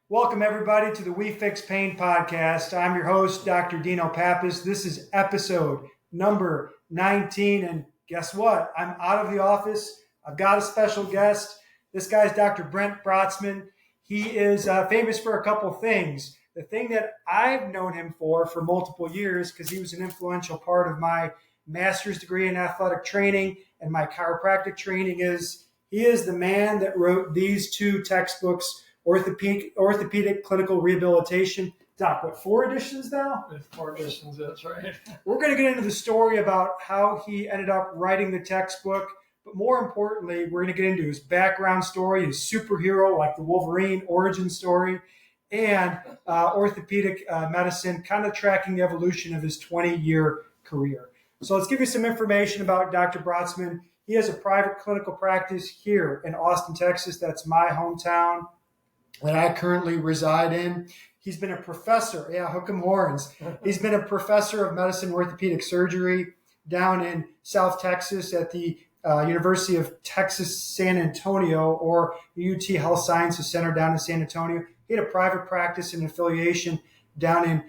Welcome, everybody, to the We Fix Pain podcast. I'm your host, Dr. Dino Pappas. This is episode number 19. And guess what? I'm out of the office. I've got a special guest. This guy's Dr. Brent Brotzman. He is famous for a couple things. The thing that I've known him for multiple years, because he was an influential part of my master's degree in athletic training and my chiropractic training, is he is the man that wrote these two textbooks, Orthopedic Clinical Rehabilitation. Doc, what, 4 editions now? 4 editions, that's right. We're going to get into the story about how he ended up writing the textbook, but more importantly, we're going to get into his background story, his superhero, like the Wolverine origin story, and orthopedic medicine, kind of tracking the evolution of his 20-year career. So let's give you some information about Dr. Brotzman. He has a private clinical practice here in Austin, Texas. That's my hometown that I currently reside in. He's been a professor. Yeah, hook 'em horns. He's been a professor of medicine and orthopedic surgery down in South Texas at the University of Texas San Antonio, or UT Health Sciences Center down in San Antonio. He had a private practice and affiliation down in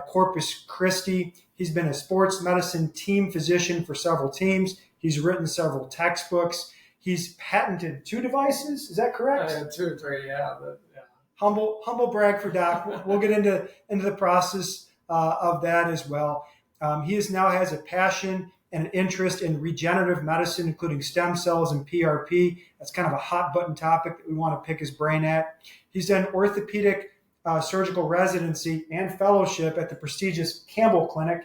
Corpus Christi. He's been a sports medicine team physician for several teams. He's written several textbooks. He's patented 2 devices. Is that correct? 2 or 3, yeah. Humble brag for Doc. We'll get into the process of that as well. He now has a passion and an interest in regenerative medicine, including stem cells and PRP. That's kind of a hot button topic that we want to pick his brain at. He's done orthopedic surgical residency and fellowship at the prestigious Campbell Clinic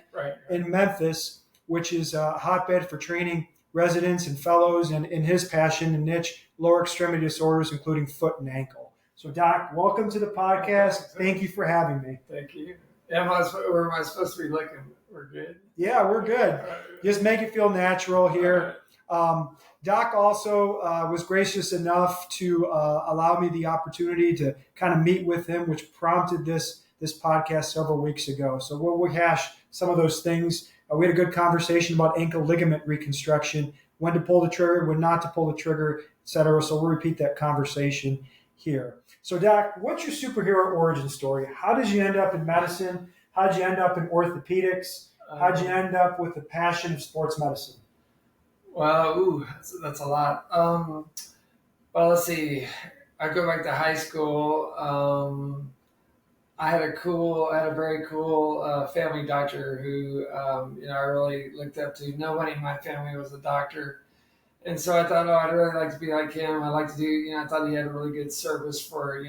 in Memphis, which is a hotbed for training residents and fellows in his passion and niche, lower extremity disorders, including foot and ankle. So, Doc, welcome to the podcast. Thank you for having me. Thank you. Where am I supposed to be looking? We're good? Yeah, we're good. Just make it feel natural here. Doc also was gracious enough to allow me the opportunity to kind of meet with him, which prompted this podcast several weeks ago. So we'll rehash some of those things. We had a good conversation about ankle ligament reconstruction, when to pull the trigger, when not to pull the trigger, et cetera. So we'll repeat that conversation here. So, Doc, what's your superhero origin story? How did you end up in medicine? How did you end up in orthopedics? How did you end up with the passion of sports medicine? Well, that's a lot. Well, let's see. I go back to high school. I had a very cool family doctor who, I really looked up to. Nobody in my family was a doctor. And so I thought, I'd really like to be like him. I'd like to do, I thought he had a really good service for,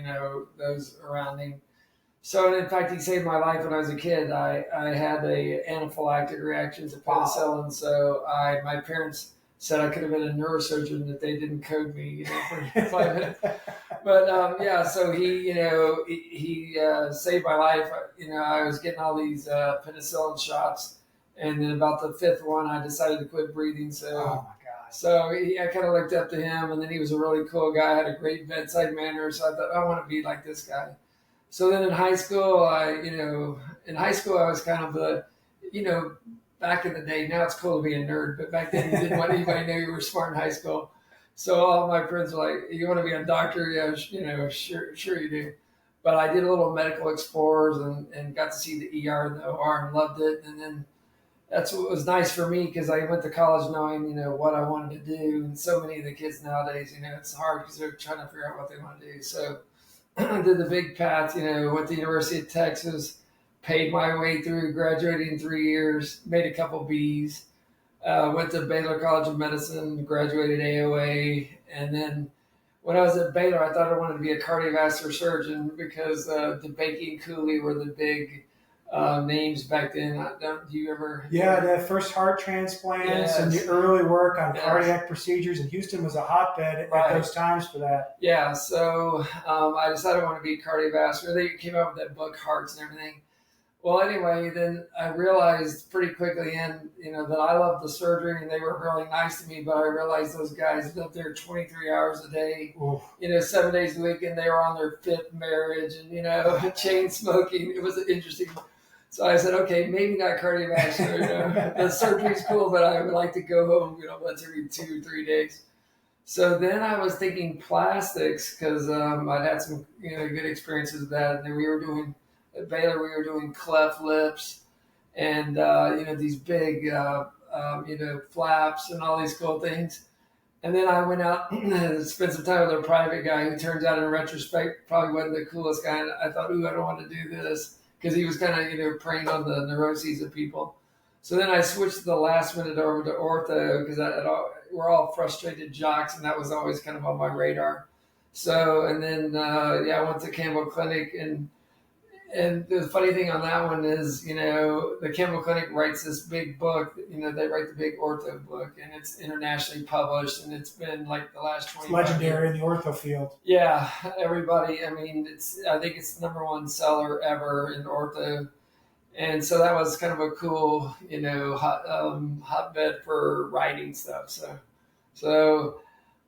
those around him. So, in fact, he saved my life when I was a kid. I had a anaphylactic reaction to penicillin. So my parents said I could have been a neurosurgeon if they didn't code me, for 5 minutes. But, so he saved my life. I was getting all these penicillin shots. And then about the 5th one, I decided to quit breathing. So I kind of looked up to him, and then he was a really cool guy, had a great bedside manner. So I thought, I want to be like this guy. So then in high school, I was kind of the, back in the day, now it's cool to be a nerd, but back then you didn't want anybody to know you were smart in high school. So all my friends were like, you want to be a doctor? Yeah, sure you do. But I did a little medical explorers and got to see the ER and the OR and loved it. And then that's what was nice for me, because I went to college knowing, what I wanted to do. And so many of the kids nowadays, it's hard because they're trying to figure out what they want to do. So I did the big path, went to the University of Texas, paid my way through, graduated in 3 years, made a couple B's, went to Baylor College of Medicine, graduated AOA. And then when I was at Baylor, I thought I wanted to be a cardiovascular surgeon because DeBakey and Cooley were the big names back then. Do you ever? Yeah, the first heart transplants and the early work on cardiac procedures. And Houston was a hotbed at those times for that. Yeah, so I decided I want to be cardiovascular. They came out with that book, Hearts and everything. Well, anyway, then I realized pretty quickly that I loved the surgery and they were really nice to me, but I realized those guys lived there 23 hours a day, 7 days a week, and they were on their 5th marriage and, chain smoking. It was interesting. So I said, okay, maybe not cardiovascular. The surgery's cool, but I would like to go home, once every 2 or 3 days. So then I was thinking plastics because I'd had some good experiences with that. And then we were doing at Baylor, we were doing cleft lips and these big flaps and all these cool things. And then I went out and spent some time with a private guy who turns out in retrospect probably wasn't the coolest guy. And I thought, ooh, I don't want to do this because he was kind of preying on the neuroses of people. So then I switched the last minute over to ortho because we're all frustrated jocks, and that was always kind of on my radar. So, and then, I went to Campbell Clinic, and the funny thing on that one is, the Campbell Clinic writes this big book, they write the big ortho book, and it's internationally published, and it's been like the last 20 years. Legendary in the ortho field. Yeah, everybody, I think it's the #1 seller ever in ortho. And so that was kind of a cool, hotbed for writing stuff. So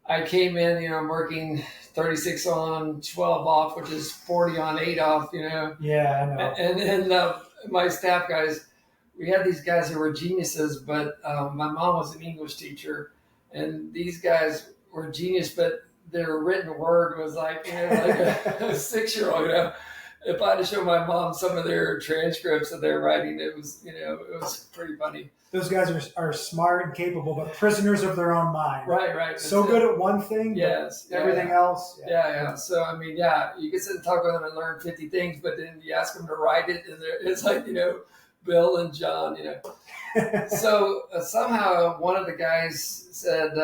I came in, I'm working 36 on, 12 off, which is 40 on, 8 off, Yeah, I know. And then my staff guys, we had these guys who were geniuses, but my mom was an English teacher, and these guys were genius, but their written word was like, like a 6-year-old, If I had to show my mom some of their transcripts of their writing, it was pretty funny. Those guys are smart and capable, but prisoners of their own mind. Right. So good at one thing, yes, everything else. Yeah. So, you can sit and talk with them and learn 50 things, but then you ask them to write it, and it's like, Bill and John, So somehow one of the guys said,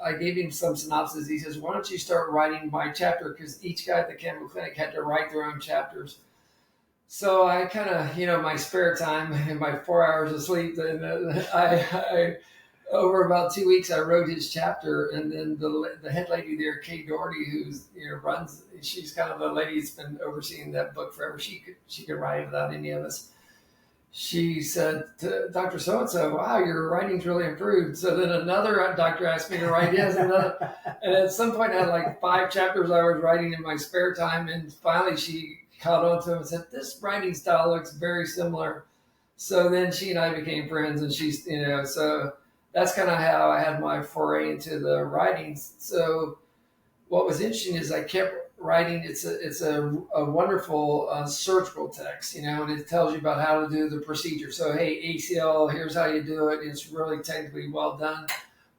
I gave him some synopsis. He says, why don't you start writing my chapter? Because each guy at the Campbell Clinic had to write their own chapters. So I kind of, my spare time and my 4 hours of sleep, and I over about 2 weeks, I wrote his chapter. And then the head lady there, Kay Doherty, who's, runs, she's kind of the lady that's been overseeing that book forever. She could write it without any of us. She said to Dr. So-and-so, wow, your writing's really improved. So then another doctor asked me to write his. And at some point I had like 5 chapters I was writing in my spare time. And finally she caught on to him and said, this writing style looks very similar. So then she and I became friends, and she's, so that's kind of how I had my foray into the writing. So what was interesting is I kept writing. It's a wonderful surgical text, and it tells you about how to do the procedure. So, hey, ACL, here's how you do it. It's really technically well done.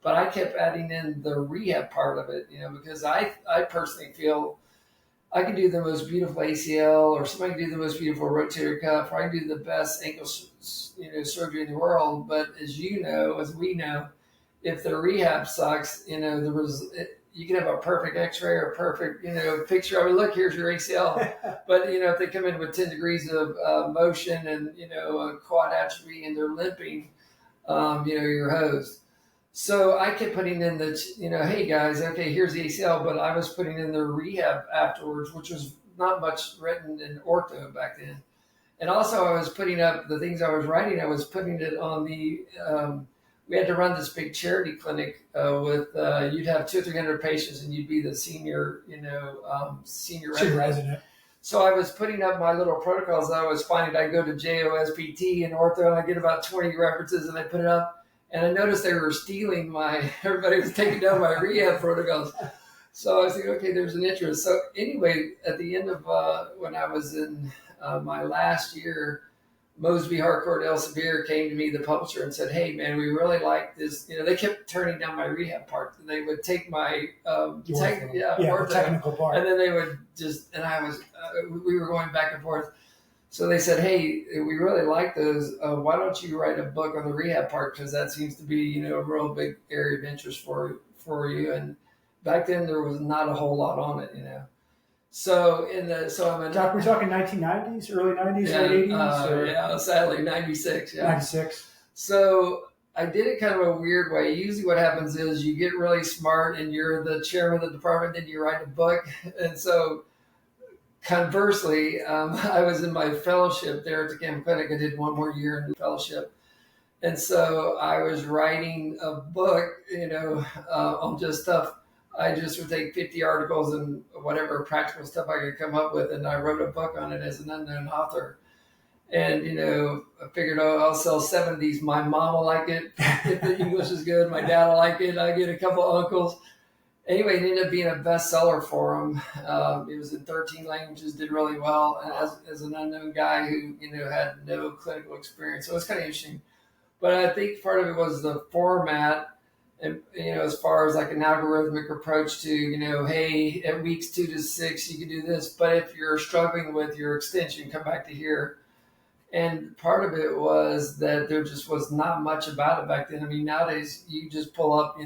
But I kept adding in the rehab part of it, because I personally feel I can do the most beautiful ACL, or somebody can do the most beautiful rotator cuff, or I can do the best ankle, surgery in the world. But as as we know, if the rehab sucks, you can have a perfect X-ray or a perfect, picture. I mean, look, here's your ACL. But, if they come in with 10 degrees of motion and, a quad atrophy and they're limping, you're hosed. So I kept putting in hey guys, okay, here's the ACL, but I was putting in the rehab afterwards, which was not much written in ortho back then. And also I was putting up the things I was writing, I was putting it on the, we had to run this big charity clinic with, you'd have 200 or 300 patients, and you'd be the senior, senior resident. So I was putting up my little protocols. I was finding I go to JOSPT and ortho, and I get about 20 references, and I put it up. And I noticed they were stealing everybody was taking down my rehab protocols. So I was thinking, okay, there's an interest. So anyway, at the end of when I was in my last year, Mosby Harcourt Elsevier came to me, the publisher, and said, hey, man, we really like this. They kept turning down my rehab part. They would take my technical part. And then they would and I was, we were going back and forth. So they said, hey, we really like those. Why don't you write a book on the rehab part? Because that seems to be, a real big area of interest for you. And back then there was not a whole lot on it, So we're talking 1990s, early 90s, late 80s? Sadly, 96. Yeah. 96. So I did it kind of a weird way. Usually what happens is you get really smart and you're the chairman of the department, then you write a book. And so conversely, I was in my fellowship there at the Campbell Clinic. I did one more year in the fellowship. And so I was writing a book, on just stuff. I just would take 50 articles and whatever practical stuff I could come up with, and I wrote a book on it as an unknown author. And, I figured, I'll sell 7 of these. My mom will like it. If the English is good, my dad will like it. I get a couple uncles. Anyway, it ended up being a bestseller for him. It was in 13 languages, did really well, and as an unknown guy who had no clinical experience, so it was kind of interesting. But I think part of it was the format, and as far as like an algorithmic approach to hey, at weeks 2 to 6 you can do this, but if you're struggling with your extension, come back to here. And part of it was that there just was not much about it back then. I mean, nowadays you just pull up,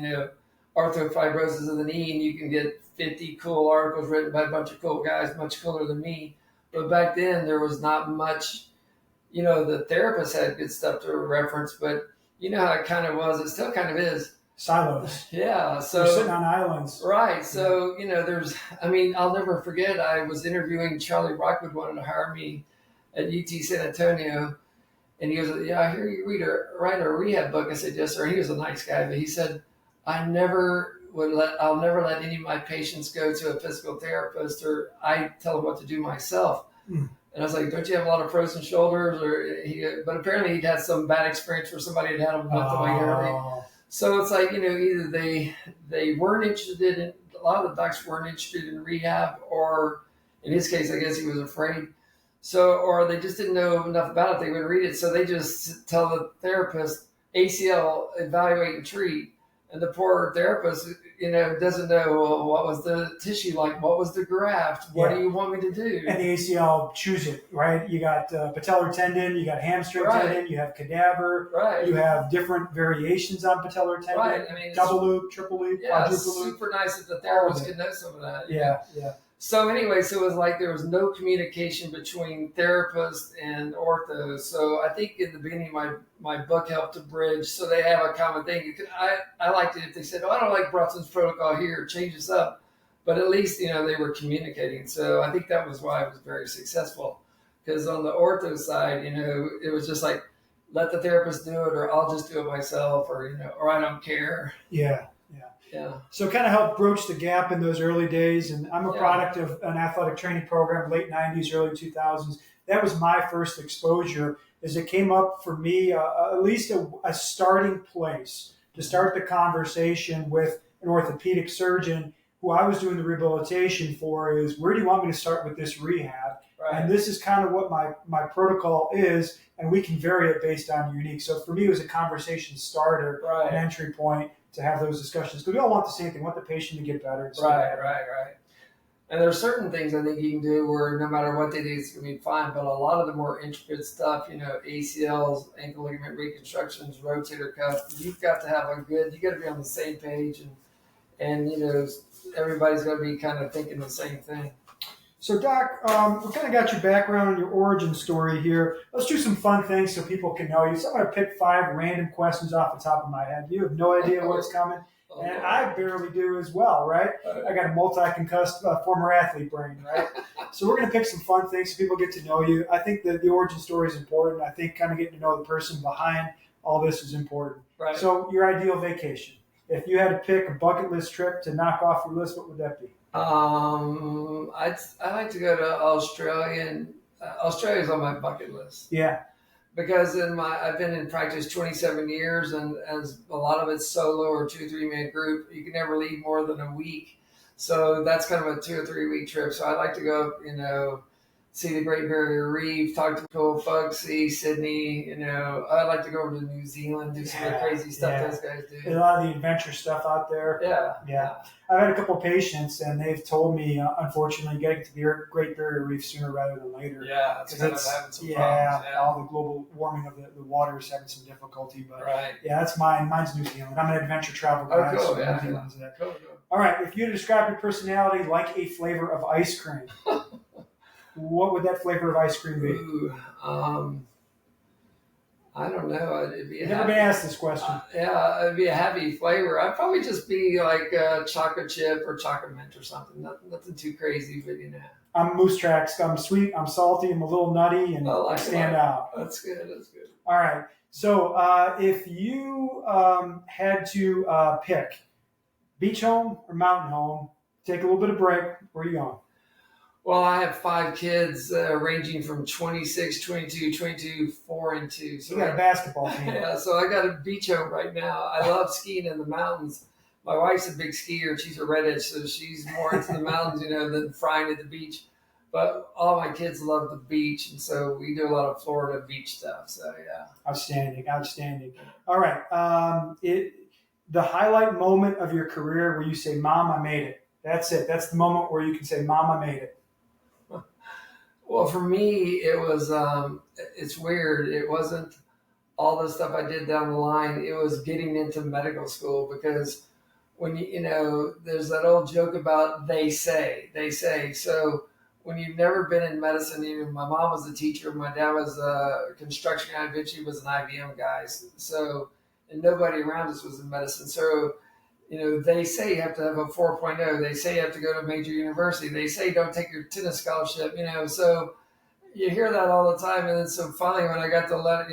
arthrofibrosis of the knee, and you can get 50 cool articles written by a bunch of cool guys, much cooler than me. But back then there was not much. The therapist had good stuff to reference, but you know how it kind of was. It still kind of is. Silos. Yeah. So you're sitting on islands. Right. So, I'll never forget, I was interviewing Charlie Rockwood, wanted to hire me at UT San Antonio. And he goes, yeah, I hear you write a rehab book. I said, yes, sir. He was a nice guy, but he said, I'll never let any of my patients go to a physical therapist, or I tell them what to do myself. And I was like, don't you have a lot of frozen shoulders? But apparently he'd had some bad experience where somebody had him with the way early. So it's like, either they weren't interested in, a lot of the docs weren't interested in rehab, or in his case, I guess he was afraid. So, or they just didn't know enough about it. They wouldn't read it. So they just tell the therapist, ACL, evaluate and treat. And the poor therapist, doesn't know, well, what was the tissue like? What was the graft? What do you want me to do? And the ACL, choose it, right? You got patellar tendon, you got hamstring tendon, you have cadaver, you have different variations on patellar tendon, I mean, double loop, triple loop, quadruple loop. Super nice that the therapist could know some of that. Yeah. So anyway, so it was like there was no communication between therapist and ortho. So I think in the beginning, my book helped to bridge. So they have a common thing. I liked it if they said, "Oh, I don't like Brotzman's protocol here. Change this up," but at least they were communicating. So I think that was why it was very successful. Because on the ortho side, it was just like, let the therapist do it, or I'll just do it myself, or or I don't care. Yeah. So kind of helped broach the gap in those early days. And I'm a product of an athletic training program, late 90s, early 2000s. That was my first exposure, as it came up for me, at least a starting place to start the conversation with an orthopedic surgeon who I was doing the rehabilitation for, is where do you want me to start with this rehab? Right. And this is kind of what my protocol is, and we can vary it based on your unique. So for me, it was a conversation starter, an entry point to have those discussions, because we all want the same thing, want the patient to get better. Right. And there's certain things I think you can do where no matter what they do, it's going to be fine. But a lot of the more intricate stuff, ACLs, ankle ligament reconstructions, rotator cuff, you've got to have you got to be on the same page, and everybody's got to be kind of thinking the same thing. So, Doc, we kind of got your background and your origin story here. Let's do some fun things so people can know you. So I'm going to pick 5 random questions off the top of my head. You have no idea what's coming, and I barely do as well, right? I got a multi-concussed former athlete brain, right? So we're going to pick some fun things so people get to know you. I think that the origin story is important. I think kind of getting to know the person behind all this is important. Right. So your ideal vacation. If you had to pick a bucket list trip to knock off your list, what would that be? I like to go to Australia. Australia's on my bucket list. Yeah. Because I've been in practice 27 years, and as a lot of it's solo or 2 or 3 man group, you can never leave more than a week. So that's kind of a 2 or 3 week trip. So I like to go, see the Great Barrier Reef, talk to cool folks, see Sydney. I like to go over to New Zealand, do some of the crazy stuff those guys do. A lot of the adventure stuff out there. Yeah. I've had a couple of patients, and they've told me, unfortunately, getting to the Great Barrier Reef sooner rather than later. Yeah, it's kind of having some problems. Yeah, all the global warming of the water is having some difficulty. But right. Yeah, that's mine. Mine's New Zealand. I'm an adventure travel guy. Oh, cool. So Yeah. New Zealand's that. Cool. All right. If you had to describe your personality like a flavor of ice cream, what would that flavor of ice cream be? Ooh, I don't know. I've never been asked this question. It'd be a heavy flavor. I'd probably just be like a chocolate chip or chocolate mint or something. Nothing too crazy, but I'm Moose Tracks. I'm sweet, I'm salty, I'm a little nutty, and I stand out. That's good. All right. So if you had to pick beach home or mountain home, take a little bit of break, where are you going? Well, I have 5 kids ranging from 26, 22, 22, 4, and 2. So you got a basketball team. Yeah, so I got a beach home right now. I love skiing in the mountains. My wife's a big skier. She's a redhead, so she's more into the mountains, than frying at the beach. But all my kids love the beach, and so we do a lot of Florida beach stuff. So yeah. Outstanding. All right. The highlight moment of your career where you say, "Mom, I made it." That's it. That's the moment where you can say, "Mom, I made it." Well, for me, it was. It's weird. It wasn't all the stuff I did down the line. It was getting into medical school, because when there's that old joke about they say. So when you've never been in medicine, my mom was a teacher, my dad was a construction guy, eventually was an IBM guy. So, and nobody around us was in medicine. So, they say you have to have a 4.0. They say you have to go to a major university. They say don't take your tennis scholarship, so you hear that all the time. And then so finally when I got the letter,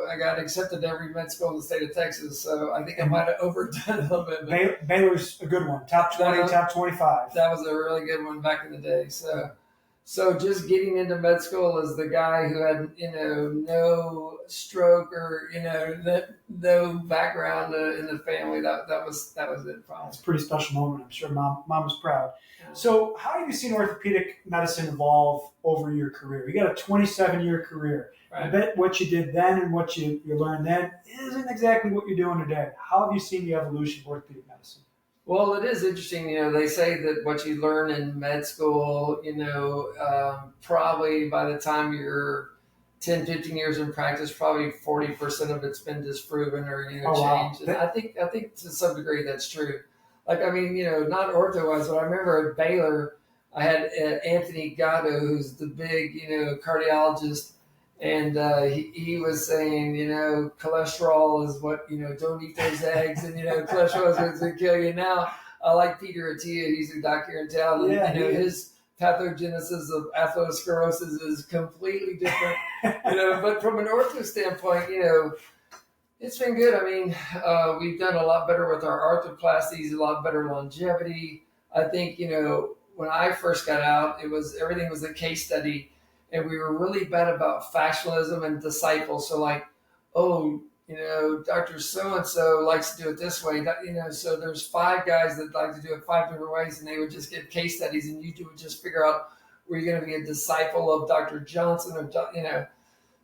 I got accepted to every med school in the state of Texas. So I think I might have overdone a little bit. But Baylor's a good one. Top 20, top 25. That was a really good one back in the day. So just getting into med school as the guy who had, no stroke or, no background in the family, that was it. Probably. It's a pretty special moment. I'm sure mom was proud. Yeah. So how have you seen orthopedic medicine evolve over your career? You got a 27-year career. Right. I bet what you did then and what you learned then isn't exactly what you're doing today. How have you seen the evolution of orthopedic medicine? Well, it is interesting. They say that what you learn in med school, probably by the time you're 10, 15 years in practice, probably 40% of it's been disproven or, changed. Wow. And I think to some degree that's true. Like, not ortho-wise, but I remember at Baylor, I had Anthony Gatto, who's the big, cardiologist. And he was saying, cholesterol is what, don't eat those eggs, and, cholesterol is what's going to kill you. Now, I like Peter Attia, he's a doctor here in town, and, his pathogenesis of atherosclerosis is completely different, but from an ortho standpoint, it's been good. I mean, we've done a lot better with our arthroplasties, a lot better longevity. I think, when I first got out, everything was a case study. And we were really bad about factionalism and disciples. So Dr. So-and-so likes to do it this way. So there's 5 guys that like to do it 5 different ways, and they would just get case studies, and you would just figure out were you going to be a disciple of Dr. Johnson or.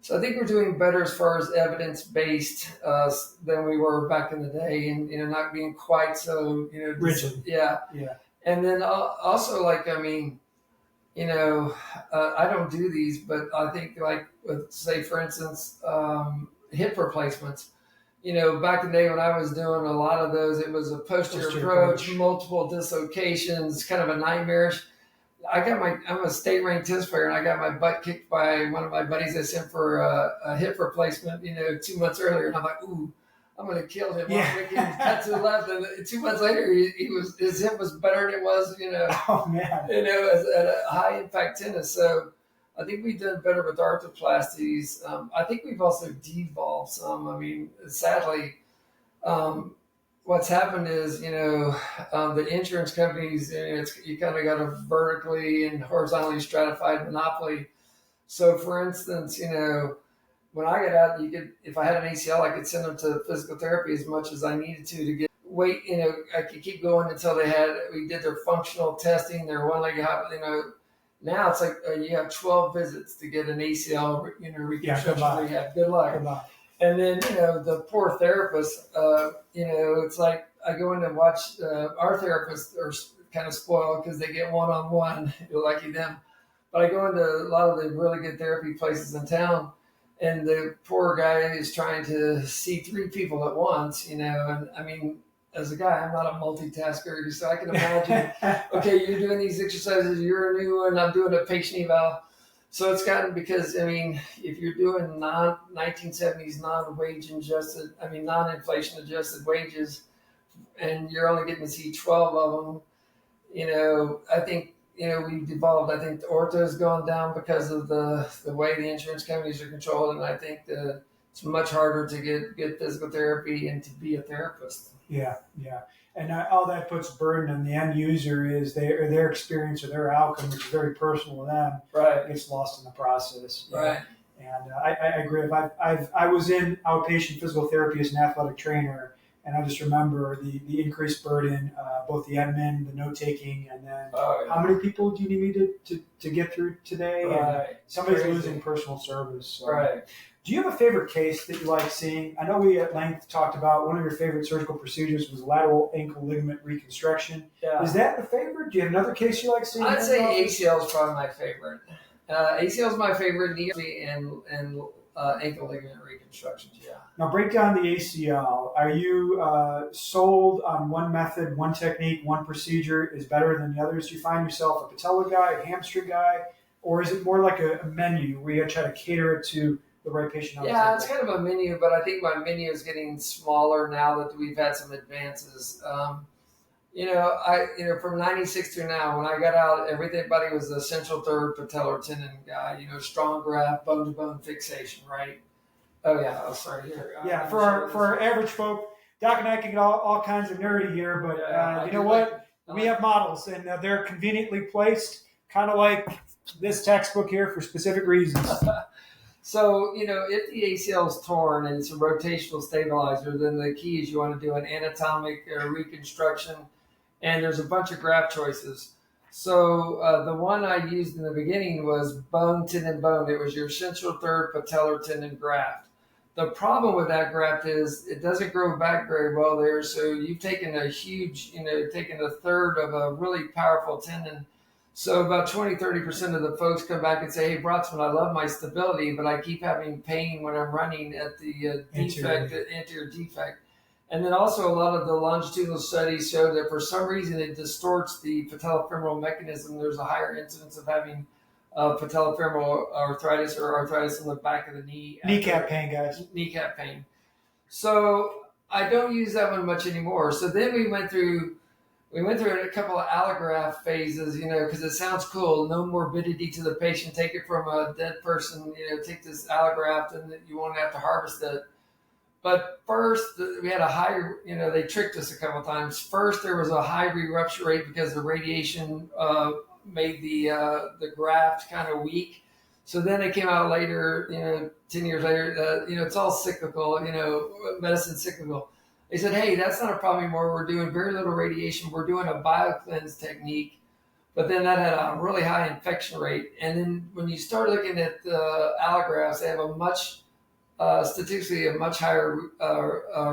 So I think we're doing better as far as evidence-based than we were back in the day, and not being quite so rigid. Yeah. And then also I don't do these, but I think say for instance, hip replacements, back in the day when I was doing a lot of those, it was a posterior approach, multiple dislocations, kind of a nightmarish. I'm a state ranked tennis player, and I got my butt kicked by one of my buddies I sent for a hip replacement, 2 months earlier. And I'm like, ooh, I'm going to kill him. Yeah. I'm making him cut to the left. And 2 months later, his hip was better than it was, Oh, man. As at a high impact tennis. So I think we've done better with arthroplasties. I think we've also devolved some. I mean, sadly, what's happened is, the insurance companies, you kind of got a vertically and horizontally stratified monopoly. So for instance, when I got out, if I had an ACL, I could send them to physical therapy as much as I needed to get weight. I could keep going until we did their functional testing, their one-legged hop. Now it's like you have 12 visits to get an ACL, reconstruction rehab. Good luck. And then the poor therapist. It's like I go in and watch. Our therapists are kind of spoiled because they get one-on-one. You're lucky them. But I go into a lot of the really good therapy places in town. And the poor guy is trying to see 3 people at once, and I mean, as a guy, I'm not a multitasker, so I can imagine, okay, you're doing these exercises, you're a new one, I'm doing a patient eval. So it's gotten, because, if you're doing 1970s non-inflation adjusted wages, and you're only getting to see 12 of them, I think, we've evolved. I think the ortho has gone down because of the way the insurance companies are controlled, and I think it's much harder to get physical therapy and to be a therapist. Yeah. And all that puts burden on the end user is their experience or their outcome, which is very personal to them. Right. Gets lost in the process. Right. And I agree. I was in outpatient physical therapy as an athletic trainer, And I just remember the increased burden, both the admin, the note taking, and then how many people do you need me to get through today? Right. And somebody's Crazy. losing personal service. So. Right. Do you have a favorite case that you like seeing? I know we at length talked about one of your favorite surgical procedures was lateral ankle ligament reconstruction. Yeah. Is that the favorite? Do you have another case you like seeing? I'd say ACL is probably my favorite. ACL is my favorite, knee and ankle ligament reconstructions. Yeah. Now break down the ACL. Are you sold on one method, one technique, one procedure is better than the others? Do you find yourself a patella guy, a hamstring guy, or is it more like a menu where you try to cater it to the right patient? Yeah, it's kind of a menu, but I think my menu is getting smaller now that we've had some advances. From 96 to now, when I got out, everybody was the central third patellar tendon guy, strong graft, bone-to-bone fixation, right? Oh, yeah. Oh, sorry. Yeah, for our average folk, Doc and I can get all kinds of nerdy here, but you know what? We have models, and they're conveniently placed, kind of like this textbook here for specific reasons. So, if the ACL is torn and it's a rotational stabilizer, then the key is you want to do an anatomic reconstruction, and there's a bunch of graft choices. So the one I used in the beginning was bone, tendon, bone. It was your central third patellar tendon graft. The problem with that graft is it doesn't grow back very well there, so you've taken a huge, taken a third of a really powerful tendon. So about 20-30% of the folks come back and say, hey, Brotzman, I love my stability, but I keep having pain when I'm running at the anterior defect. And then also a lot of the longitudinal studies show that for some reason it distorts the patellofemoral mechanism. There's a higher incidence of having patellofemoral arthritis or arthritis in the back of the knee. Kneecap pain, guys. Kneecap pain. So I don't use that one much anymore. So then we went through a couple of allograft phases, because it sounds cool. No morbidity to the patient. Take it from a dead person, take this allograft and you won't have to harvest it. But first, we had a high, they tricked us a couple of times. First, there was a high re-rupture rate because the radiation made the graft kind of weak. So then it came out later, 10 years later, it's all cyclical, medicine's cyclical. They said, hey, that's not a problem anymore. We're doing very little radiation. We're doing a biocleanse technique. But then that had a really high infection rate. And then when you start looking at the allografts, they have statistically a much higher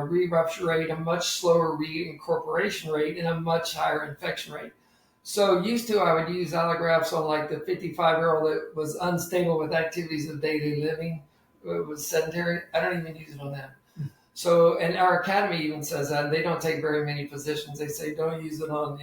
re-rupture rate, a much slower reincorporation rate, and a much higher infection rate. So used to, I would use allografts on like the 55-year-old that was unstable with activities of daily living, was sedentary. I don't even use it on them. So, and our academy even says that, and they don't take very many physicians. They say don't use it on,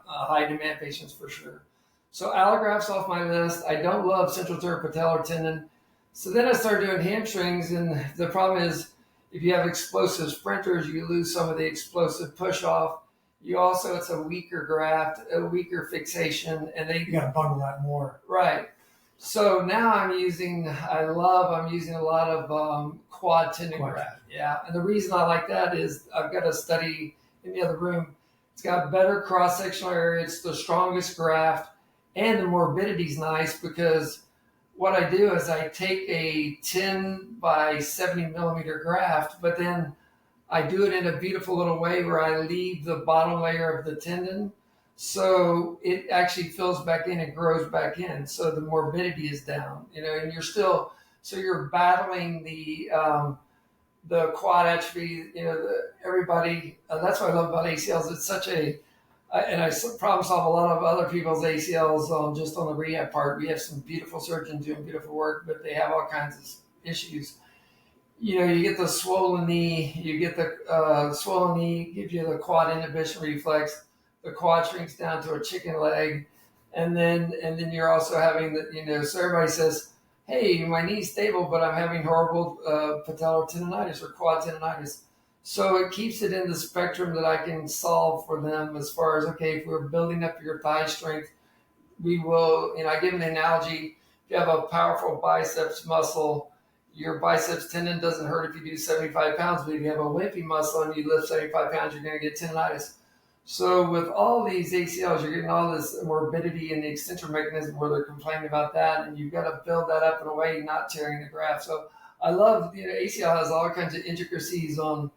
high demand patients for sure. So allografts off my list. I don't love central third patellar tendon. So then I started doing hamstrings, and the problem is if you have explosive sprinters, you lose some of the explosive push off. It's a weaker graft, a weaker fixation, and you got to bundle that more. Right. So now I'm using a lot of quad tendon graft. Yeah. And the reason I like that is I've got a study in the other room. It's got better cross-sectional area. It's the strongest graft, and the morbidity is nice because what I do is I take a 10 by 70 millimeter graft, but then I do it in a beautiful little way where I leave the bottom layer of the tendon. So it actually fills back in and grows back in. So the morbidity is down, and you're battling the quad atrophy, everybody, that's what I love about ACLs. It's such and I problem solve a lot of other people's ACLs just on the rehab part. We have some beautiful surgeons doing beautiful work, but they have all kinds of issues. You get the swollen knee, swollen knee gives you the quad inhibition reflex. The quad shrinks down to a chicken leg. And then you're also having so everybody says, hey, my knee's stable, but I'm having horrible patellar tendonitis or quad tendonitis. So it keeps it in the spectrum that I can solve for them as far as, okay, if we're building up your thigh strength, we will, I give an analogy. If you have a powerful biceps muscle, your biceps tendon doesn't hurt if you do 75 pounds, but if you have a wimpy muscle and you lift 75 pounds, you're going to get tendonitis. So with all these ACLs, you're getting all this morbidity in the extensor mechanism where they're complaining about that, and you've got to build that up in a way not tearing the graft. So I love, ACL has all kinds of intricacies on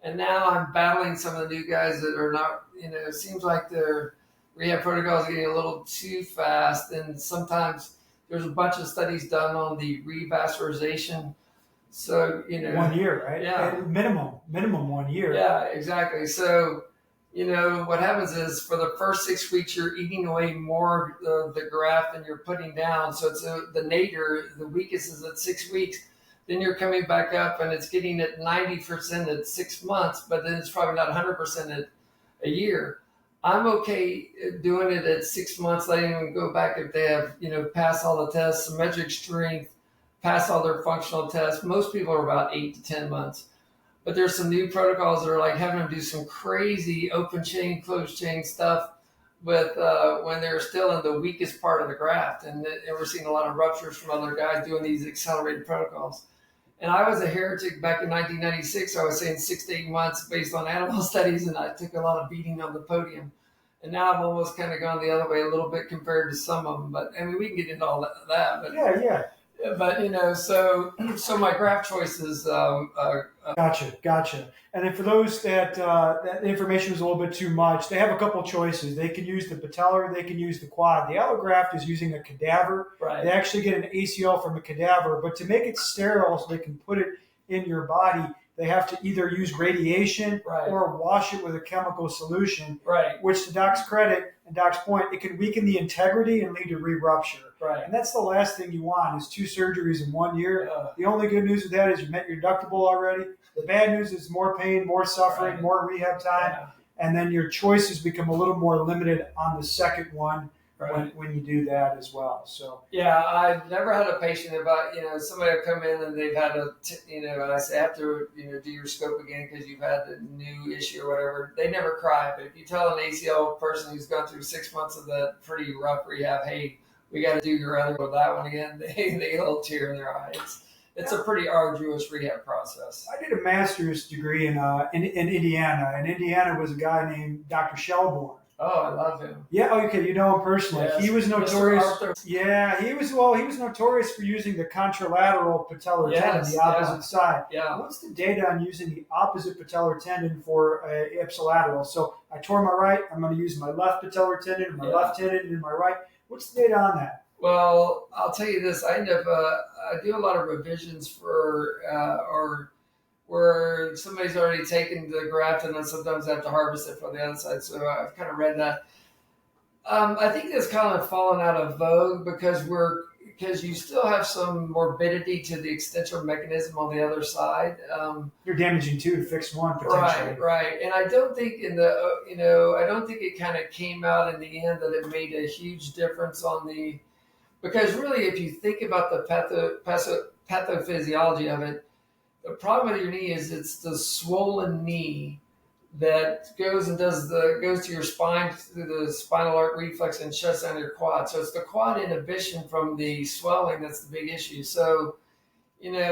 And now I'm battling some of the new guys that are not, it seems like their rehab protocols are getting a little too fast. And sometimes there's a bunch of studies done on the revascularization. So, 1 year, right? Yeah. And minimum 1 year. Yeah, exactly. So, what happens is for the first 6 weeks, you're eating away more of the graft than you're putting down. So it's the nadir, the weakest is at 6 weeks. Then you're coming back up and it's getting at 90% at 6 months, but then it's probably not 100% at a year. I'm okay doing it at 6 months, letting them go back if they have, passed all the tests, symmetric strength, pass all their functional tests. Most people are about 8 to 10 months. But there's some new protocols that are like having them do some crazy open chain, closed chain stuff with when they're still in the weakest part of the graft. And we're seeing a lot of ruptures from other guys doing these accelerated protocols. And I was a heretic back in 1996. I was saying 6 to 8 months based on animal studies, and I took a lot of beating on the podium. And now I've almost kind of gone the other way a little bit compared to some of them. But I mean, we can get into all that. But Yeah. But so my graft choices. Gotcha. And then for those that that information is a little bit too much, they have a couple choices. They can use the patellar, they can use the quad. The allograft is using a cadaver. Right. They actually get an ACL from a cadaver, but to make it sterile so they can put it in your body, they have to either use radiation or wash it with a chemical solution. Right. Which, to Doc's credit and Doc's point, it can weaken the integrity and lead to re-rupture. Right. And that's the last thing you want is 2 surgeries in 1 year. The only good news with that is you met your deductible already. The bad news is more pain, more suffering, more rehab time. And then your choices become a little more limited on the second one when you do that as well. So yeah, I've never had a patient about, somebody will come in and they've had and I say, I have to, do your scope again because you've had a new issue or whatever. They never cry. But if you tell an ACL person who's gone through 6 months of that pretty rough rehab, hey, we got to do your other with that one again, they get a little tear in their eye. It's a pretty arduous rehab process. I did a master's degree in Indiana. In Indiana was a guy named Dr. Shelbourne. Oh, I love him. Yeah, okay, you know him personally. Yes. He was notorious. He was notorious for using the contralateral patellar tendon, the opposite side. Yeah. What's the data on using the opposite patellar tendon for ipsilateral? So I tore my right, I'm going to use my left patellar tendon, my left tendon, and my right. What's the data on that? Well, I'll tell you this. I end up I do a lot of revisions for or where somebody's already taken the graft and then sometimes I have to harvest it from the other side. So I've kind of read that. I think that's kind of fallen out of vogue because you still have some morbidity to the extensor mechanism on the other side. You're damaging 2 to fix 1 potentially. Right. And I don't think I don't think it kind of came out in the end that it made a huge difference on because really if you think about the pathophysiology of it, the problem with your knee is it's the swollen knee that goes to your spine through the spinal arc reflex and shuts down your quad. So it's the quad inhibition from the swelling that's the big issue. So, kind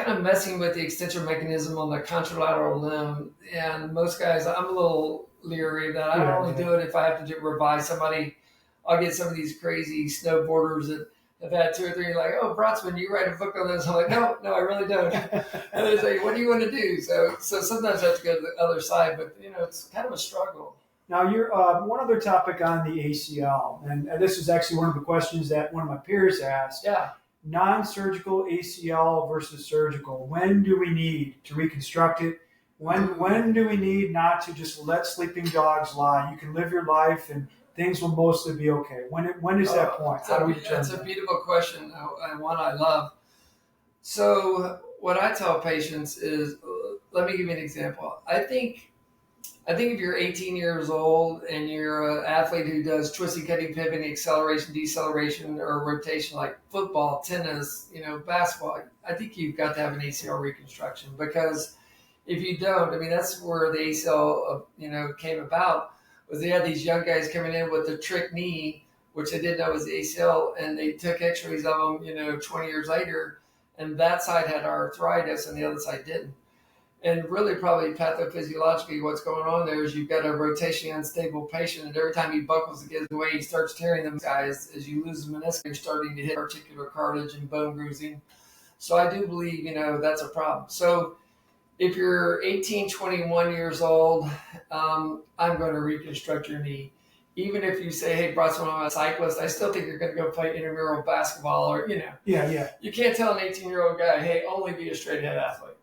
of messing with the extensor mechanism on the contralateral limb. And most guys, I'm a little leery of that. I only do it if I have to revise somebody. I'll get some of these crazy snowboarders that have had 2 or 3 like, oh, Brotzman, you write a book on this. I'm like, no, I really don't. And they say, what do you want to do? So sometimes I have to go to the other side, but it's kind of a struggle. Now, you're one other topic on the ACL, and this is actually one of the questions that one of my peers asked. Yeah. Non-surgical ACL versus surgical. When do we need to reconstruct it? When do we need not to just let sleeping dogs lie? You can live your life and things will mostly be okay. When is that point? How do we determine That's a beautiful question and one I love. So what I tell patients is, let me give you an example. I think if you're 18 years old and you're an athlete who does twisting, cutting, pivoting, acceleration, deceleration, or rotation like football, tennis, basketball, I think you've got to have an ACL reconstruction because if you don't, that's where the ACL, came about. Was they had these young guys coming in with the trick knee, which they didn't know was the ACL, and they took x-rays of them, 20 years later, and that side had arthritis and the other side didn't. And really probably pathophysiologically what's going on there is you've got a rotationally unstable patient, and every time he buckles and gets away, he starts tearing them guys. As you lose the meniscus, you're starting to hit articular cartilage and bone bruising. So I do believe, that's a problem. So If you're 18, 21 years old, I'm going to reconstruct your knee. Even if you say, hey, Brotzman, I'm a cyclist, I still think you're going to go play intramural basketball or, Yeah. You can't tell an 18-year-old guy, hey, only be a straight head athlete.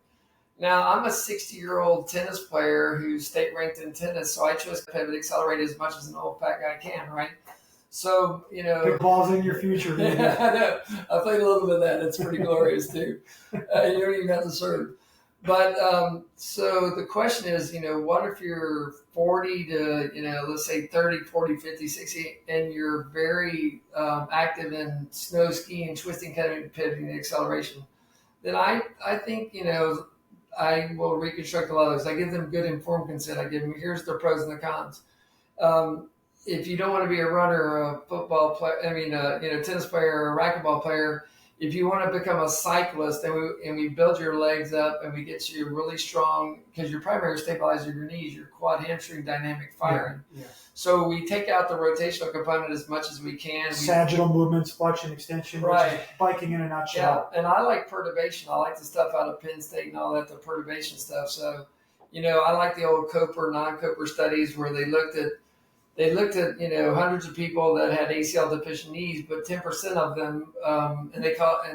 Now, I'm a 60-year-old tennis player who's state ranked in tennis, so I chose to pivot accelerate as much as an old fat guy can, right? So, Big balls in your future. I know. I played a little bit of that. It's pretty glorious, too. You don't even have to serve. But so the question is, what if you're 40 to, let's say 30, 40, 50, 60, and you're very active in snow skiing, twisting, cutting, pivoting, and acceleration? Then I think, I will reconstruct a lot of those. I give them good informed consent. I give them, here's the pros and the cons. If you don't want to be a runner, or a football player, tennis player or a racquetball player, if you want to become a cyclist and we build your legs up and we get you really strong, because your primary stabilizer your knees, your quad hamstring dynamic firing. Yeah. So we take out the rotational component as much as we can. Sagittal movements, flexion, extension, right? Biking in a nutshell. Yeah, and I like perturbation. I like the stuff out of Penn State and all that, the perturbation stuff. So, I like the old Coper, non-Coper studies where they looked at hundreds of people that had ACL deficient knees, but 10% of them, and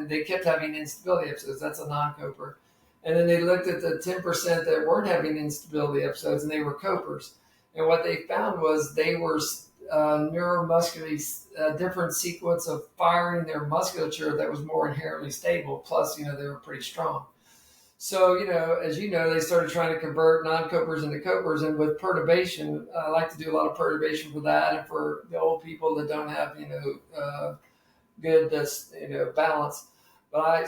they kept having instability episodes. That's a non-Coper. And then they looked at the 10% that weren't having instability episodes, and they were Copers. And what they found was they were neuromuscularly different sequence of firing their musculature that was more inherently stable. Plus, they were pretty strong. So, as they started trying to convert non-Copers into Copers, and with perturbation, I like to do a lot of perturbation for that and for the old people that don't have, good, balance. But I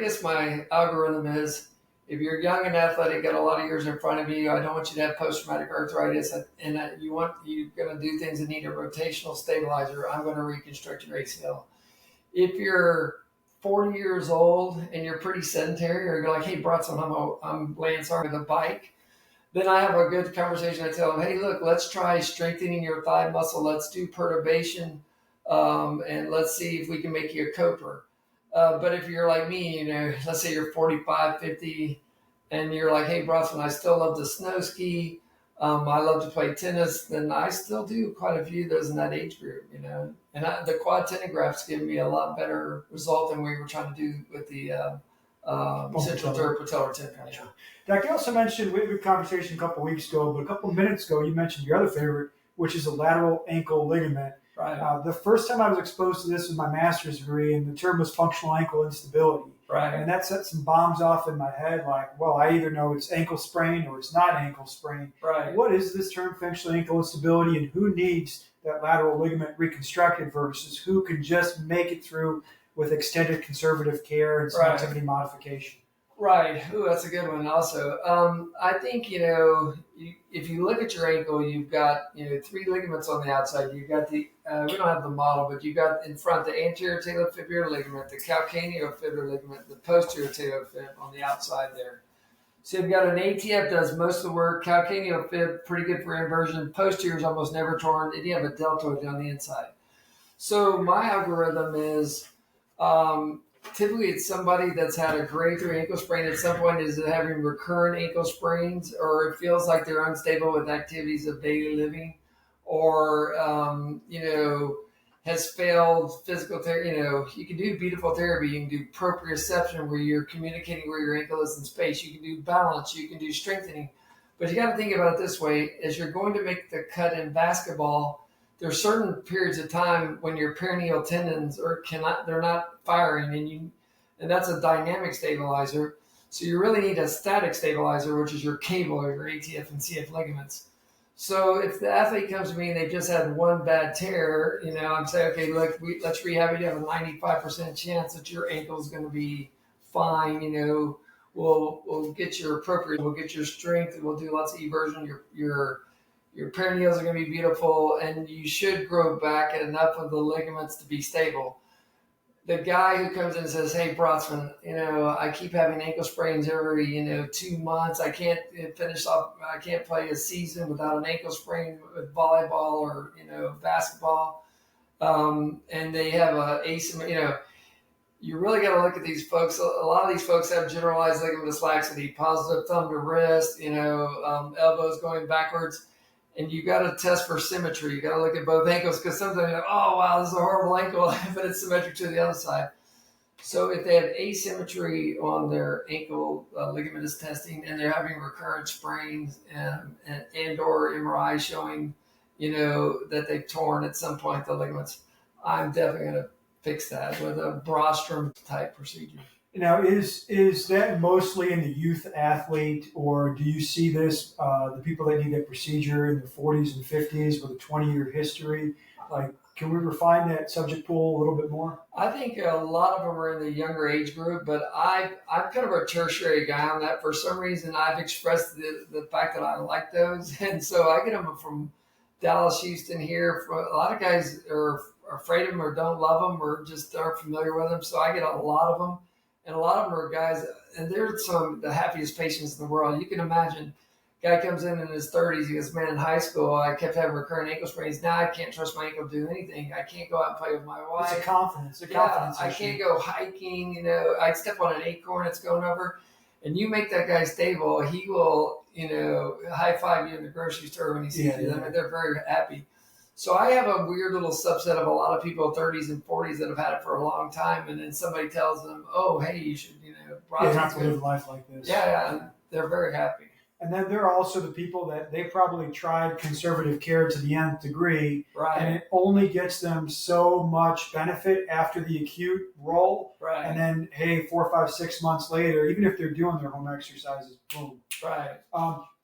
guess my algorithm is, if you're young and athletic, got a lot of years in front of you, I don't want you to have post-traumatic arthritis, and you're going to do things that need a rotational stabilizer, I'm going to reconstruct your ACL. If you're 40 years old and you're pretty sedentary, or you're like, hey, Brotzman, I'm Lance Arm with a bike, then I have a good conversation. I tell them, hey, look, let's try strengthening your thigh muscle. Let's do perturbation, and let's see if we can make you a Coper. But if you're like me, let's say you're 45, 50, and you're like, hey, Brotzman, I still love to snow ski. I love to play tennis. Then I still do quite a few of those in that age group, And the quad tendon grafts give me a lot better result than we were trying to do with the central third patellar tendon. Gotcha. Doc, you also mentioned, we had a conversation a couple of weeks ago, but a couple of minutes ago, you mentioned your other favorite, which is a lateral ankle ligament. Right. The first time I was exposed to this was my master's degree, and the term was functional ankle instability. Right. And that set some bombs off in my head, like, well, I either know it's ankle sprain or it's not ankle sprain. Right. What is this term, functional ankle instability, and who needs that lateral ligament reconstructed versus who can just make it through with extended conservative care and some activity modification? Right. Ooh, that's a good one also. I think, if you look at your ankle, you've got, 3 ligaments on the outside. You've got we don't have the model, but you've got in front the anterior talofibular ligament, the calcaneofibular ligament, the posterior talofib on the outside there. So you've got an ATF does most of the work, calcaneofib, pretty good for inversion, posterior is almost never torn, and you have a deltoid on the inside. So my algorithm is, typically it's somebody that's had a grade 3 ankle sprain at some point, is having recurrent ankle sprains, or it feels like they're unstable with activities of daily living, or, has failed physical therapy. You can do beautiful therapy. You can do proprioception where you're communicating where your ankle is in space. You can do balance. You can do strengthening. But you got to think about it this way. As you're going to make the cut in basketball, there are certain periods of time when your peroneal tendons they're not firing, and that's a dynamic stabilizer. So you really need a static stabilizer, which is your cable or your ATF and CF ligaments. So if the athlete comes to me and they've just had one bad tear, I'm saying, okay, look, let's rehab it. You have a 95% chance that your ankle is going to be fine. We'll get your appropriate, we'll get your strength, and we'll do lots of eversion. Your peroneals are going to be beautiful, and you should grow back at enough of the ligaments to be stable. The guy who comes in and says, hey, Brotzman, I keep having ankle sprains every, 2 months. I can't I can't play a season without an ankle sprain with volleyball or, basketball. And they have a asymmetry, you really got to look at these folks. A lot of these folks have generalized ligamentous laxity, positive thumb to wrist, elbows going backwards. And you got to test for symmetry. You got to look at both ankles because sometimes you're like, oh, wow, this is a horrible ankle, but it's symmetric to the other side. So if they have asymmetry on their ankle ligamentous testing and they're having recurrent sprains and or MRI showing, that they've torn at some point the ligaments, I'm definitely going to fix that with a Brotzman type procedure. Now, is that mostly in the youth athlete, or do you see this, the people that need that procedure in their 40s and 50s with a 20-year history? Like, can we refine that subject pool a little bit more? I think a lot of them are in the younger age group, but I'm kind of a tertiary guy on that. For some reason, I've expressed the fact that I like those. And so I get them from Dallas, Houston here. A lot of guys are afraid of them or don't love them or just aren't familiar with them. So I get a lot of them. And a lot of them are guys, and they're some of the happiest patients in the world. You can imagine, guy comes in his 30s, he goes, man, in high school, I kept having recurrent ankle sprains. Now I can't trust my ankle to do anything. I can't go out and play with my wife. It's a confidence issue. I can't go hiking. I step on an acorn, it's going over. And you make that guy stable, he will, high five you in the grocery store when he sees you. I mean, they're very happy. So I have a weird little subset of a lot of people, 30s and 40s, that have had it for a long time, and then somebody tells them, "Oh, hey, you should, have to live life like this." Yeah, they're very happy. And then there are also the people that they probably tried conservative care to the nth degree, right? And it only gets them so much benefit after the acute roll, right? And then, hey, 4, 5, 6 months later, even if they're doing their home exercises, boom, right?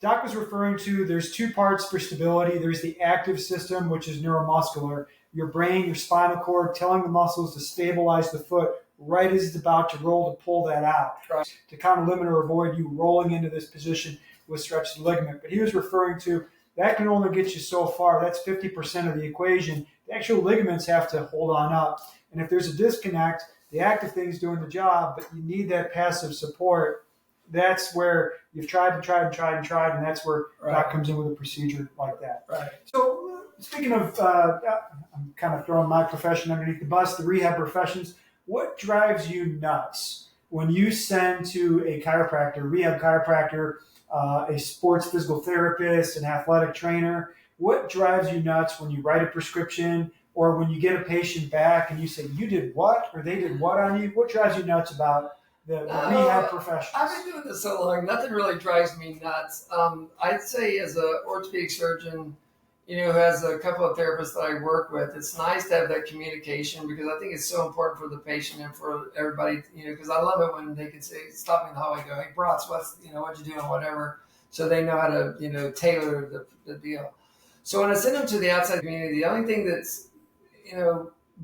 Doc was referring to, there's two parts for stability. There's the active system, which is neuromuscular, your brain, your spinal cord, telling the muscles to stabilize the foot right as it's about to roll to pull that out, right, to kind of limit or avoid you rolling into this position with stretched ligament. But he was referring to that can only get you so far. That's 50% of the equation. The actual ligaments have to hold on up. And if there's a disconnect, the active thing's doing the job, but you need that passive support. That's where you've tried, and that's where Doc comes in with a procedure like that. Right. So speaking of, I'm kind of throwing my profession underneath the bus, the rehab professions, what drives you nuts when you send to a chiropractor, rehab chiropractor, a sports physical therapist, an athletic trainer? What drives you nuts when you write a prescription or when you get a patient back and you say, you did what, or they did what on you? What drives you nuts about the rehab professionals? I've been doing this so long, nothing really drives me nuts. I'd say as an orthopedic surgeon, who has a couple of therapists that I work with, it's nice to have that communication because I think it's so important for the patient and for everybody, because I love it when they can say, stop me in the hallway and go, hey, Brotz, what you doing, whatever, so they know how to, tailor the deal. So when I send them to the outside community, the only thing that's,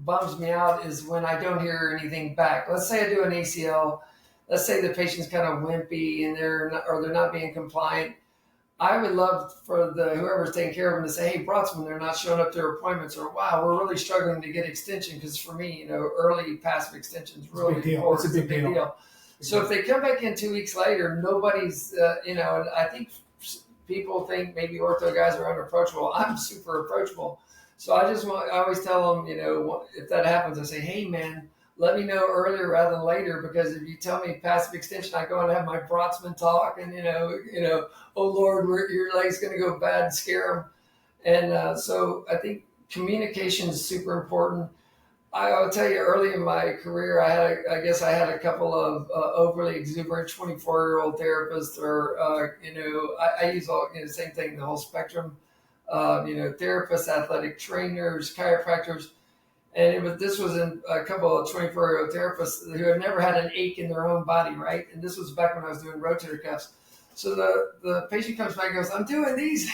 bums me out is when I don't hear anything back. Let's say I do an ACL. Let's say the patient's kind of wimpy and they're not being compliant. I would love for whoever's taking care of them to say, hey, Brotzman, they're not showing up to their appointments, or wow, we're really struggling to get extension, because for me, early passive extension is really important. It's a big deal. So if they come back in 2 weeks later, nobody's, and I think people think maybe ortho guys are unapproachable. I'm super approachable. So I always tell them, if that happens, I say, hey, man, let me know earlier rather than later, because if you tell me passive extension, I go and have my Brotzman talk, and oh Lord, your leg's going to go bad and scare them. And so I think communication is super important. I'll tell you, early in my career, I had a couple of overly exuberant 24-year-old therapists, or I use all the same thing, the whole spectrum. Therapists, athletic trainers, chiropractors. And this was in a couple of 24-year-old therapists who had never had an ache in their own body, right? And this was back when I was doing rotator cuffs. So the patient comes back and goes, I'm doing these,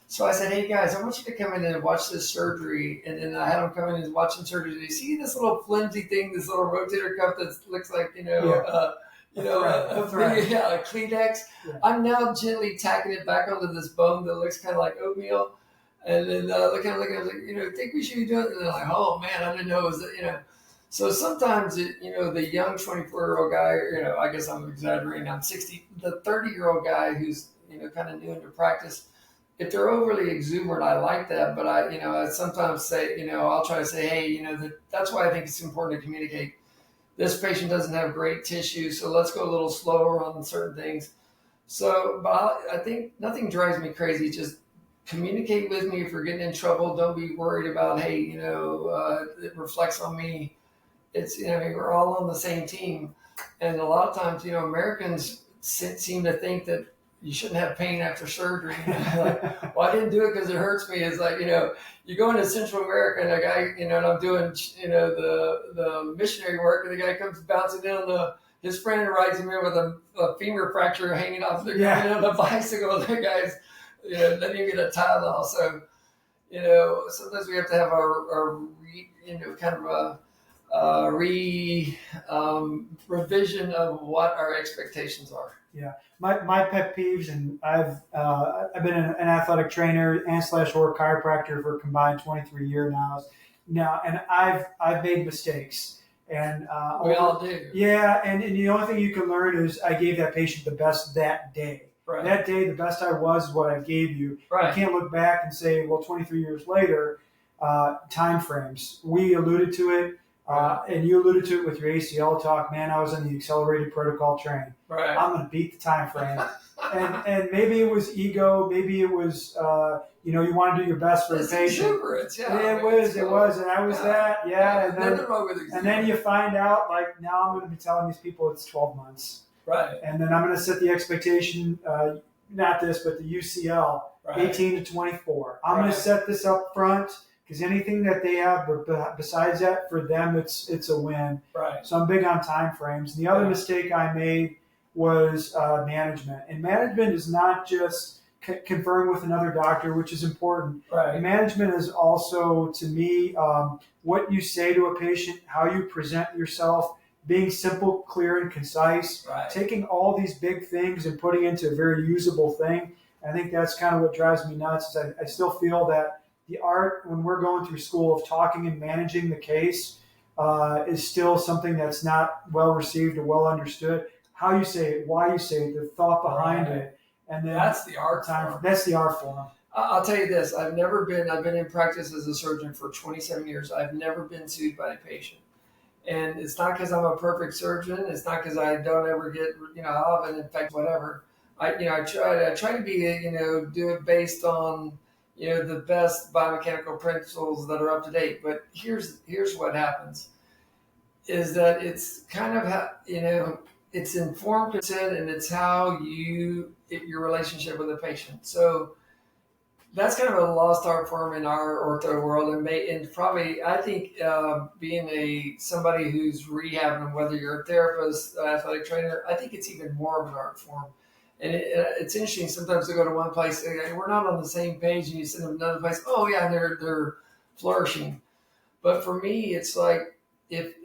so I said, hey guys, I want you to come in and watch this surgery. And then I had them come in and watching surgery. Do you see this little flimsy thing, this little rotator cuff that looks like, a Kleenex? Yeah. I'm now gently tacking it back onto this bone that looks kind of like oatmeal. And then looking at it, I was like, think we should be doing it? And they're like, oh man, I didn't know it was that, So sometimes, the young 24-year-old guy, I guess I'm exaggerating, I'm 60, the 30-year-old guy who's, kind of new into practice, if they're overly exuberant, I like that. But I sometimes say, I'll try to say, hey, that's why I think it's important to communicate. this patient doesn't have great tissue, so let's go a little slower on certain things. So, but I think nothing drives me crazy. Just communicate with me if you're getting in trouble. Don't be worried about, hey, it reflects on me. It's, we're all on the same team. And a lot of times, Americans seem to think that you shouldn't have pain after surgery. Like, well, I didn't do it because it hurts me. It's like, you go into Central America and a guy, and I'm doing, the missionary work, and the guy comes bouncing in his friend rides him in with a femur fracture hanging off the on the bicycle. The guy's, then you get a Tylenol. So, sometimes we have to have kind of a revision of what our expectations are. Yeah, my pet peeves, and I've been an athletic trainer and / or chiropractor for a combined 23 years now, and I've made mistakes, and we all do. Yeah, and the only thing you can learn is I gave that patient the best that day. Right. That day, the best I was is what I gave you. Right. You can't look back and say, well, 23 years later, time frames. We alluded to it. And you alluded to it with your ACL talk. Man, I was in the accelerated protocol training. Right. I'm going to beat the time frame. and maybe it was ego. Maybe it was, you want to do your best for the patient. Exuberance, yeah. It was. And I was that. Yeah. And then you find out, like, now I'm going to be telling these people it's 12 months. Right. And then I'm going to set the expectation, not this, but the UCL, 18 to 24. I'm going to set this up front. Because anything that they have besides that, for them, it's a win. Right. So I'm big on time frames. And the other mistake I made was management. And management is not just conferring with another doctor, which is important. Right. Management is also, to me, what you say to a patient, how you present yourself, being simple, clear, and concise. Right. Taking all these big things and putting into a very usable thing. I think that's kind of what drives me nuts. Is I still feel that the art, when we're going through school, of talking and managing the case is still something that's not well received or well understood. How you say it, why you say it, the thought behind it, and then that's the art form. That's the art form. I'll tell you this: I've been in practice as a surgeon for 27 years. I've never been sued by a patient, and it's not because I'm a perfect surgeon. It's not because I don't ever get I'll have an infection, whatever. I try to be do it based on the best biomechanical principles that are up to date. But here's what happens is that it's kind of it's informed consent, and it's how your relationship with the patient. So that's kind of a lost art form in our ortho world, and probably I think being somebody who's rehabbing, whether you're a therapist, athletic trainer, I think it's even more of an art form. And it's interesting sometimes to go to one place, we're not on the same page, and you send them to another place. Oh yeah, they're flourishing. But for me, it's like if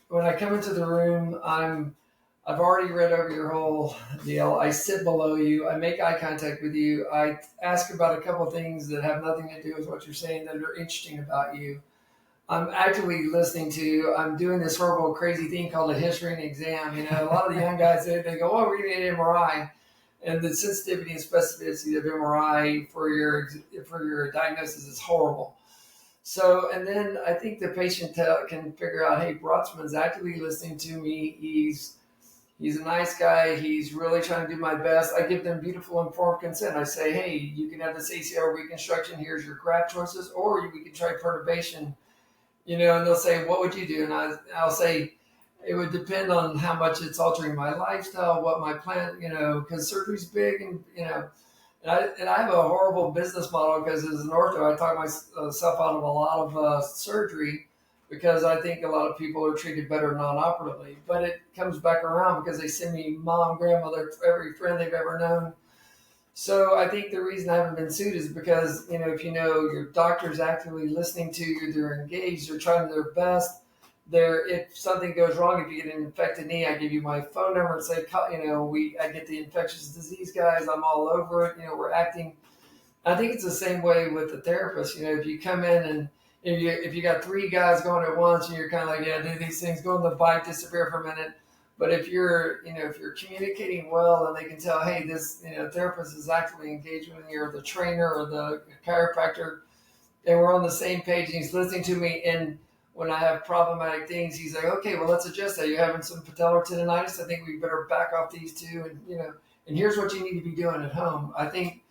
when I come into the room, I've already read over your whole deal. I sit below you. I make eye contact with you. I ask about a couple of things that have nothing to do with what you're saying that are interesting about you. I'm actively listening to you. I'm doing this horrible, crazy thing called a history and exam. A lot of the young guys, they go, oh, we're going to get an MRI. And the sensitivity and specificity of MRI for your diagnosis is horrible. So, and then I think the patient can figure out, hey, Brotzman's actively listening to me. He's a nice guy. He's really trying to do my best. I give them beautiful informed consent. I say, hey, you can have this ACL reconstruction. Here's your graft choices, or we can try perturbation. And they'll say, what would you do? And I'll say, it would depend on how much it's altering my lifestyle, what my plan, because surgery's big, and I have a horrible business model because as an ortho, I talk myself out of a lot of surgery because I think a lot of people are treated better non-operatively. But it comes back around because they send me mom, grandmother, every friend they've ever known. So I think the reason I haven't been sued is because, if your doctor's actively listening to you, they're engaged, they're trying their best. If something goes wrong, if you get an infected knee, I give you my phone number and say, I get the infectious disease guys. I'm all over it. We're acting. I think it's the same way with the therapist. If you come in and if you got 3 guys going at once and you're kind of like, yeah, do these things, go on the bike, disappear for a minute. But if you're communicating well and they can tell, hey, this, therapist is actively engaged with me, or the trainer or the chiropractor, and we're on the same page and he's listening to me. And when I have problematic things, he's like, okay, well, let's adjust that. You're having some patellar tendonitis. I think we better back off these two. And, and here's what you need to be doing at home. I think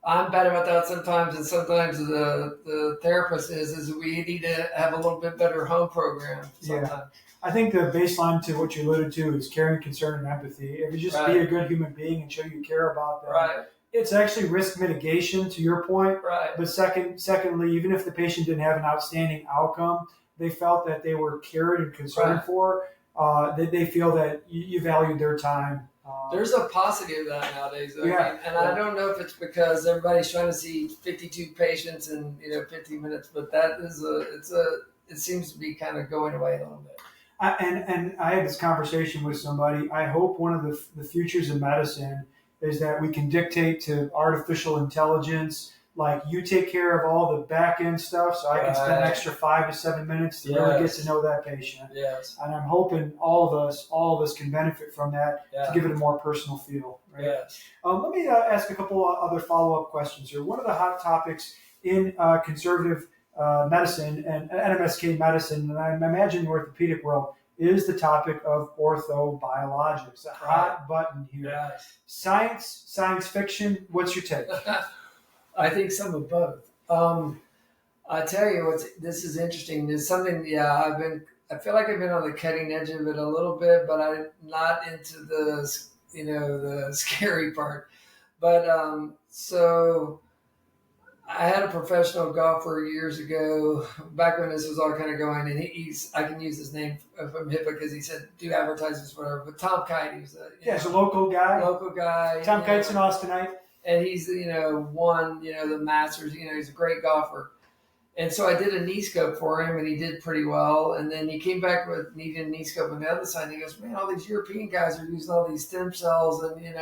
I'm bad about that sometimes. And sometimes the therapist is we need to have a little bit better home program sometimes. Yeah. I think the baseline to what you alluded to is caring, concern, and empathy. If you just be a good human being and show you care about them, it's actually risk mitigation, to your point. Right. But secondly, even if the patient didn't have an outstanding outcome, they felt that they were cared and concerned for. They feel that you valued their time. There's a paucity of that nowadays. I don't know if it's because everybody's trying to see 52 patients in 15 minutes, but that is it seems to be kind of going away a little bit. And I had this conversation with somebody. I hope one of the futures of medicine is that we can dictate to artificial intelligence, like you take care of all the back end stuff, so I can spend an extra 5 to 7 minutes to really get to know that patient. Yes. And I'm hoping all of us can benefit from that to give it a more personal feel. Right? Yes. Let me ask a couple other follow-up questions here. One of the hot topics in conservative medicine and NMSK medicine, and I imagine the orthopedic world, is the topic of orthobiologics, a hot button here. Yes. Science fiction, what's your take? I think some of both. I tell you this is interesting. There's something, I feel like I've been on the cutting edge of it a little bit, but I'm not into the scary part. But, so I had a professional golfer years ago, back when this was all kind of going, and I can use his name from HIPAA because he said, do advertisements, whatever. But Tom Kite, he was a local guy. Local guy. Tom Kite's in Austinite. And he's, won, the Masters, he's a great golfer. And so I did a knee scope for him, and he did pretty well. And then he came back with needing a knee scope on the other side. And he goes, man, all these European guys are using all these stem cells, and, and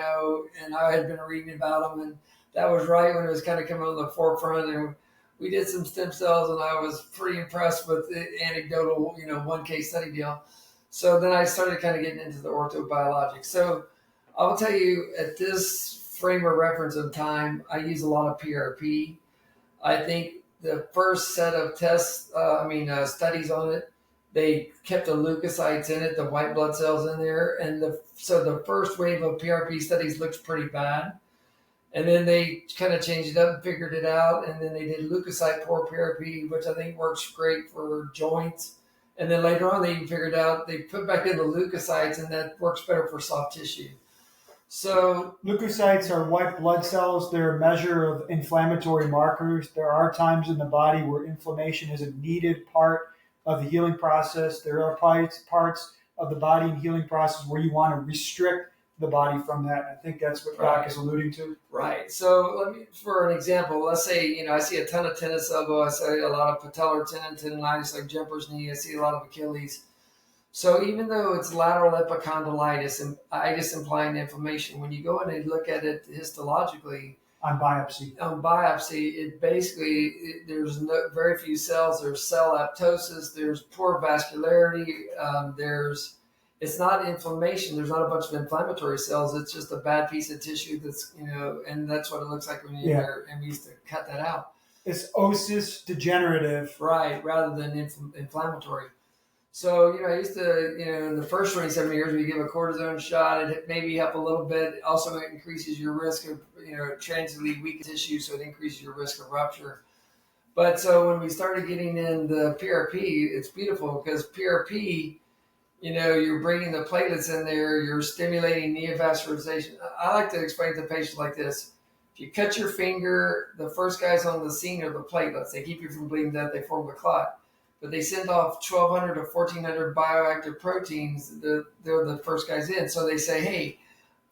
I had been reading about them. And that was right when it was kind of coming on the forefront. And we did some stem cells, and I was pretty impressed with the anecdotal, one case study deal. So then I started kind of getting into the orthobiologics. So I will tell you, at this frame of reference of time, I use a lot of PRP. I think the first set of tests, studies on it, they kept the leukocytes in it, the white blood cells in there. And so the first wave of PRP studies looks pretty bad. And then they kind of changed it up and figured it out. And then they did leukocyte poor PRP, which I think works great for joints. And then later on, they even figured out they put back in the leukocytes, and that works better for soft tissue. So leukocytes are white blood cells. They're a measure of inflammatory markers. There are times in the body where inflammation is a needed part of the healing process. There are parts of the body and healing process where you want to restrict the body from that. I think that's what Doc is alluding to. Right. So for an example, let's say, I see a ton of tennis elbow. I see a lot of patellar tendonitis, like jumper's knee. I see a lot of Achilles. So even though it's lateral epicondylitis and itis implying inflammation, when you go in and look at it histologically on biopsy, it basically there's very few cells. There's cell apoptosis. There's poor vascularity. It's not inflammation. There's not a bunch of inflammatory cells. It's just a bad piece of tissue that's and that's what it looks like when you're there. And we used to cut that out. It's osis degenerative, right, rather than inflammatory. So, I used to, in the first 27 years, we give a cortisone shot. It maybe help a little bit. It also increases your risk of, transiently weak tissue, so it increases your risk of rupture. But so when we started getting in the PRP, it's beautiful because PRP, you're bringing the platelets in there, you're stimulating neovascularization. I like to explain to patients like this. If you cut your finger, the first guys on the scene are the platelets. They keep you from bleeding to death. They form a clot. But they send off 1,200 to 1,400 bioactive proteins. They're the first guys in. So they say, hey,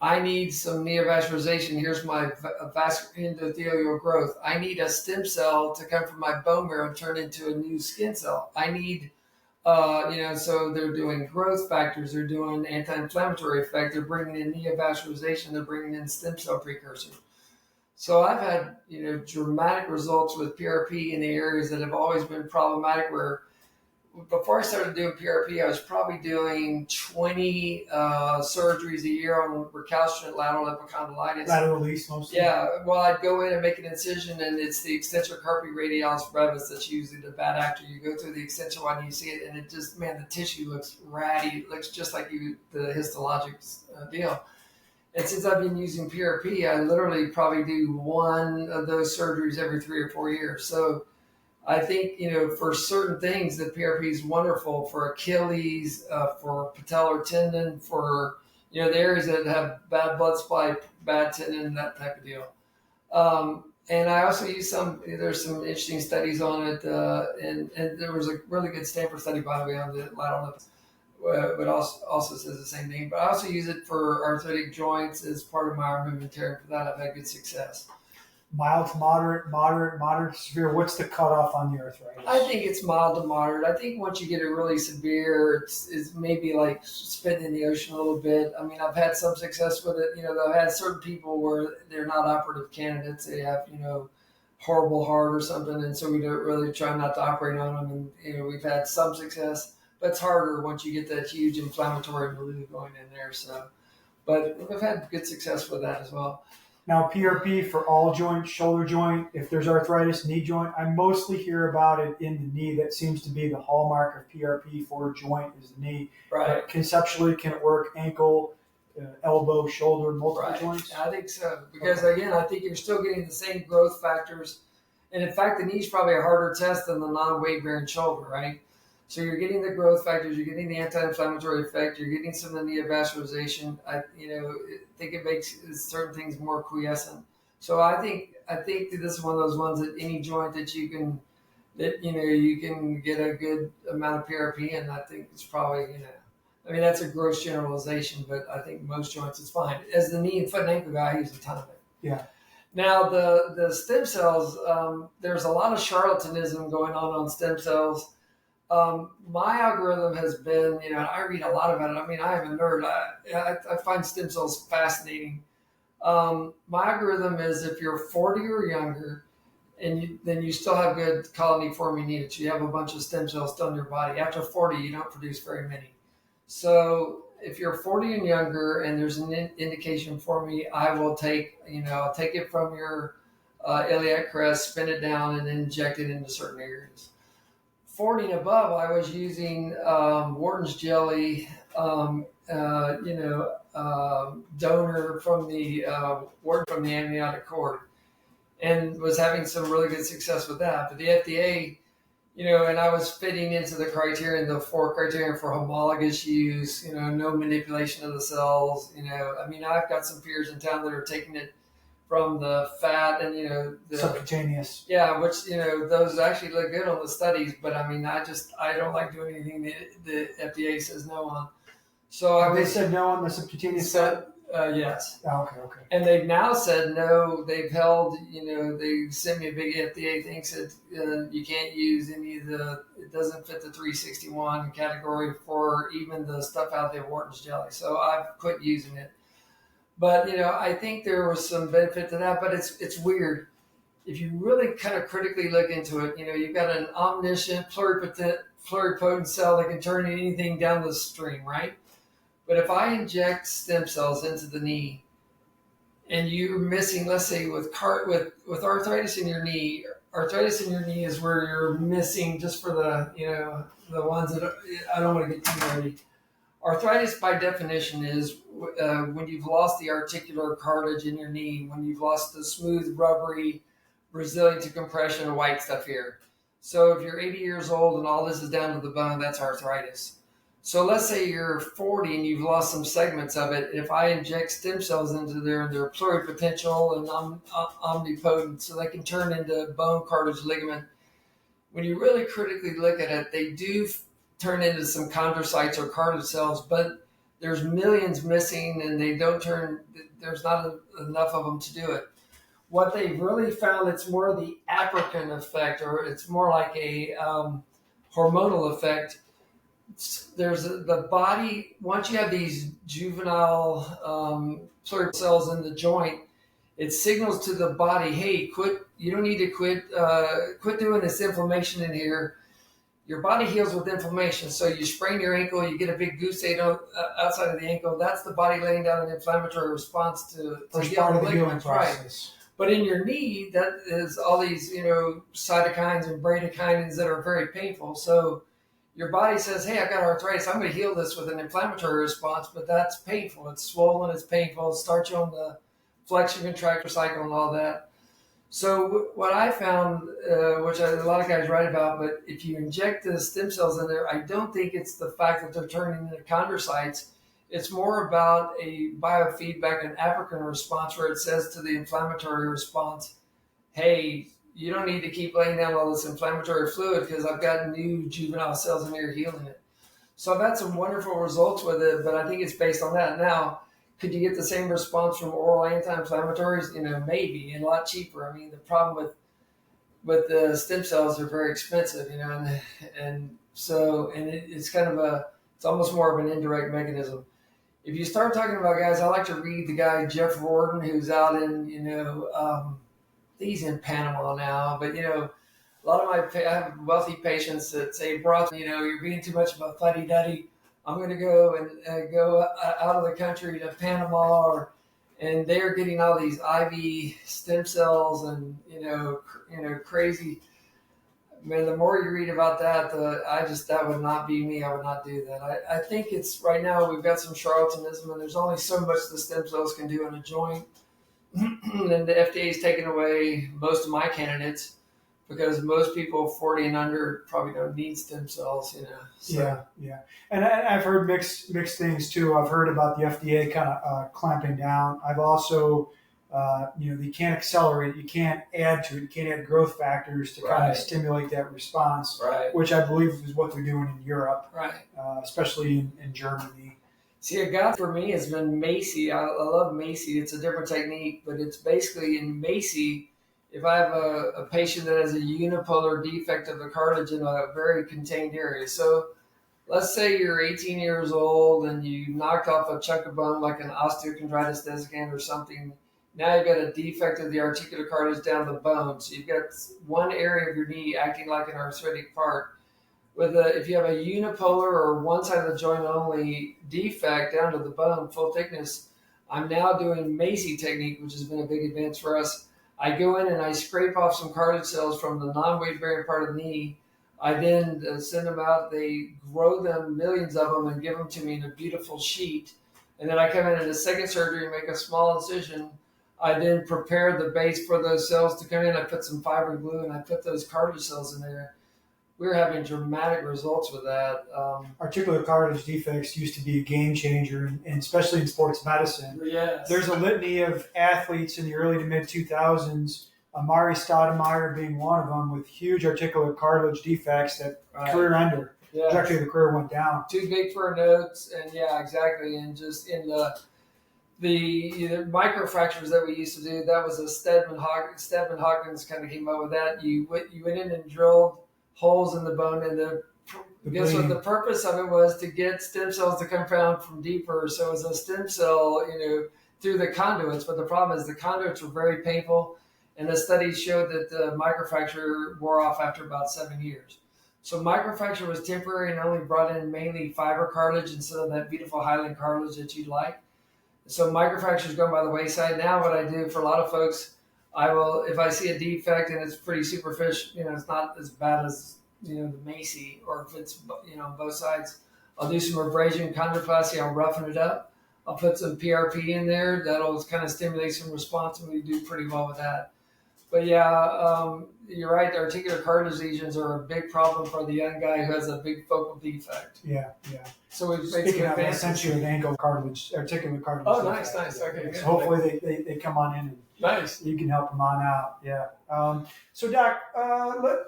I need some neovascularization. Here's my vascular endothelial growth. I need a stem cell to come from my bone marrow and turn into a new skin cell. I need, so they're doing growth factors. They're doing anti-inflammatory effect. They're bringing in neovascularization. They're bringing in stem cell precursor. So I've had, dramatic results with PRP in the areas that have always been problematic where before I started doing PRP, I was probably doing 20 surgeries a year on recalcitrant lateral epicondylitis. Lateral release mostly. Yeah, well, I'd go in and make an incision, and it's the extensor carpi radialis brevis that's usually the bad actor. You go through the extensor line, and you see it, and it just, man, the tissue looks ratty. It looks just like the histologics deal. And since I've been using PRP, I literally probably do one of those surgeries every 3 or 4 years. So I think, for certain things, the PRP is wonderful for Achilles, for patellar tendon, for, the areas that have bad blood supply, bad tendon, that type of deal. And I also use there's some interesting studies on it. And there was a really good Stanford study, by the way, on the lateral lips, but also says the same thing. But I also use it for arthritic joints as part of my armamentarium. For that, I've had good success. Mild to moderate to severe. What's the cutoff on the arthritis? I think it's mild to moderate. I think once you get it really severe, it's maybe like spitting in the ocean a little bit. I mean, I've had some success with it. I've had certain people where they're not operative candidates. They have, horrible heart or something, and so we don't really try not to operate on them. And, we've had some success, but it's harder once you get that huge inflammatory milieu going in there. So, but we've had good success with that as well. Now, PRP for all joints, shoulder joint, if there's arthritis, knee joint, I mostly hear about it in the knee. That seems to be the hallmark of PRP for a joint is the knee. Right. Conceptually, can it work ankle, elbow, shoulder, multiple joints? I think so. Because, again, I think you're still getting the same growth factors. And, in fact, the knee's probably a harder test than the non-weight-bearing shoulder, right? So you're getting the growth factors, you're getting the anti-inflammatory effect, you're getting some of the neovascularization. I think it makes certain things more quiescent. So I think that this is one of those ones that any joint that you can get a good amount of PRP in. I think it's probably, that's a gross generalization, but I think most joints is fine. As the knee and foot and ankle guy, I use a ton of it. Yeah. Now the stem cells, there's a lot of charlatanism going on stem cells. My algorithm has been, I read a lot about it. I mean, I am a nerd. I find stem cells fascinating. My algorithm is if you're 40 or younger, and then you still have good colony forming units. You have a bunch of stem cells still in your body. After 40, you don't produce very many. So if you're 40 and younger, and there's an indication for me, I will take, I'll take it from your iliac crest, spin it down, and then inject it into certain areas. 40 and above, I was using Wharton's jelly, donor from the amniotic cord, and was having some really good success with that. But the FDA, and I was fitting into the 4 criteria for homologous use, no manipulation of the cells. I've got some peers in town that are taking it from the fat and, the subcutaneous. Yeah, which, those actually look good on the studies, but I don't like doing anything the FDA says no on. So they said no on the subcutaneous side? Yes. Oh, okay. And they've now said no. They've held, they sent me a big FDA thing, said you can't use any of it doesn't fit the 361 category for even the stuff out there, Wharton's jelly. So I've quit using it. But, I think there was some benefit to that, but it's weird. If you really kind of critically look into it, you've got an omniscient, pluripotent cell that can turn anything down the stream, right? But if I inject stem cells into the knee and you're missing, let's say with arthritis in your knee is where you're missing, just for the ones that I don't want to get too nerdy. Arthritis, by definition, is when you've lost the articular cartilage in your knee, when you've lost the smooth, rubbery, resilient to compression, white stuff here. So if you're 80 years old and all this is down to the bone, that's arthritis. So let's say you're 40 and you've lost some segments of it. If I inject stem cells into there, and they're pluripotential and omnipotent, so they can turn into bone, cartilage, ligament. When you really critically look at it, they do turn into some chondrocytes or cartilage cells, but there's millions missing, and they don't turn. There's not enough of them to do it. What they've really found, it's more the apocrine effect, or it's more like a hormonal effect. There's the body, once you have these juvenile pluripotent cells in the joint, it signals to the body, hey, quit. You don't need to quit doing this inflammation in here. Your body heals with inflammation. So you sprain your ankle, you get a big goose egg outside of the ankle. That's the body laying down an inflammatory response to First heal part the of the healing ligaments. Right. process. But in your knee, that is all these, cytokines and bradykinin that are very painful. So your body says, hey, I got arthritis. I'm going to heal this with an inflammatory response, but that's painful. It's swollen, it's painful. It starts you on the flexion contractor cycle and all that. So what I found, which a lot of guys write about, but if you inject the stem cells in there, I don't think it's the fact that they're turning into chondrocytes. It's more about a biofeedback and African response where it says to the inflammatory response, hey, you don't need to keep laying down all this inflammatory fluid because I've got new juvenile cells in here healing it. So I've had some wonderful results with it, but I think it's based on that. Now, could you get the same response from oral anti-inflammatories? Maybe, and a lot cheaper. I mean, the problem with the stem cells, they're very expensive, it's kind of it's almost more of an indirect mechanism. If you start talking about guys, I like to read the guy Jeff Warden, who's out in, he's in Panama now, but a lot of I have wealthy patients that say, Brotzman, you're being too much of a fuddy-duddy. I'm going to go and go out of the country to Panama, and they're getting all these IV stem cells and crazy. Man, the more you read about that, that would not be me. I would not do that. I think it's right now we've got some charlatanism, and there's only so much the stem cells can do in a joint, and the FDA's taken away most of my candidates. Because most people 40 and under probably don't need stem cells, So. Yeah. And I've heard mixed things too. I've heard about the FDA kind of clamping down. I've also, you can't accelerate it. You can't add to it. You can't add growth factors to kind of stimulate that response, which I believe is what they're doing in Europe, especially in Germany. See, a guy for me has been Macy. I love Macy. It's a different technique, but it's basically in Macy. If I have a patient that has a unipolar defect of the cartilage in a very contained area. So let's say you're 18 years old and you knocked off a chunk of bone like an osteochondritis dissecans or something. Now you've got a defect of the articular cartilage down the bone. So you've got one area of your knee acting like an arthritic part. If you have a unipolar or one side of the joint only defect down to the bone, full thickness, I'm now doing Macy technique, which has been a big advance for us. I go in and I scrape off some cartilage cells from the non-weight bearing part of the knee. I then send them out. They grow them, millions of them, and give them to me in a beautiful sheet. And then I come in a second surgery and make a small incision. I then prepare the base for those cells to come in. I put some fiber glue and I put those cartilage cells in there. We're having dramatic results with that. Articular cartilage defects used to be a game changer, and especially in sports medicine. Yes. There's a litany of athletes in the early to mid 2000s, Amari Stoudemire being one of them, with huge articular cartilage defects that career ender. Yeah. Trajectory of the career went down. Too big for notes, and exactly. And just in the microfractures that we used to do, that was a Stedman Hawkins kind of came up with that. You went in and drilled holes in the bone, and guess what the purpose of it was? To get stem cells to come from deeper. So it was a stem cell, through the conduits. But the problem is the conduits were very painful, and the studies showed that the microfracture wore off after about 7 years. So microfracture was temporary and only brought in mainly fiber cartilage instead of that beautiful hyaline cartilage that you like. So microfracture is going by the wayside. Now what I do for a lot of folks, I will, if I see a defect and it's pretty superficial, it's not as bad as, the Macy, or if it's, on both sides, I'll do some abrasion, chondroplasty, I'll roughen it up. I'll put some PRP in there. That'll kind of stimulate some response, and we do pretty well with that. But you're right. The articular cartilage lesions are a big problem for the young guy who has a big focal defect. Yeah. So we've made Speaking some of, advances. essentially an ankle cartilage, articular cartilage. Oh, nice. Okay, good. So hopefully they come on in and nice. You can help them on out. Yeah. So Doc,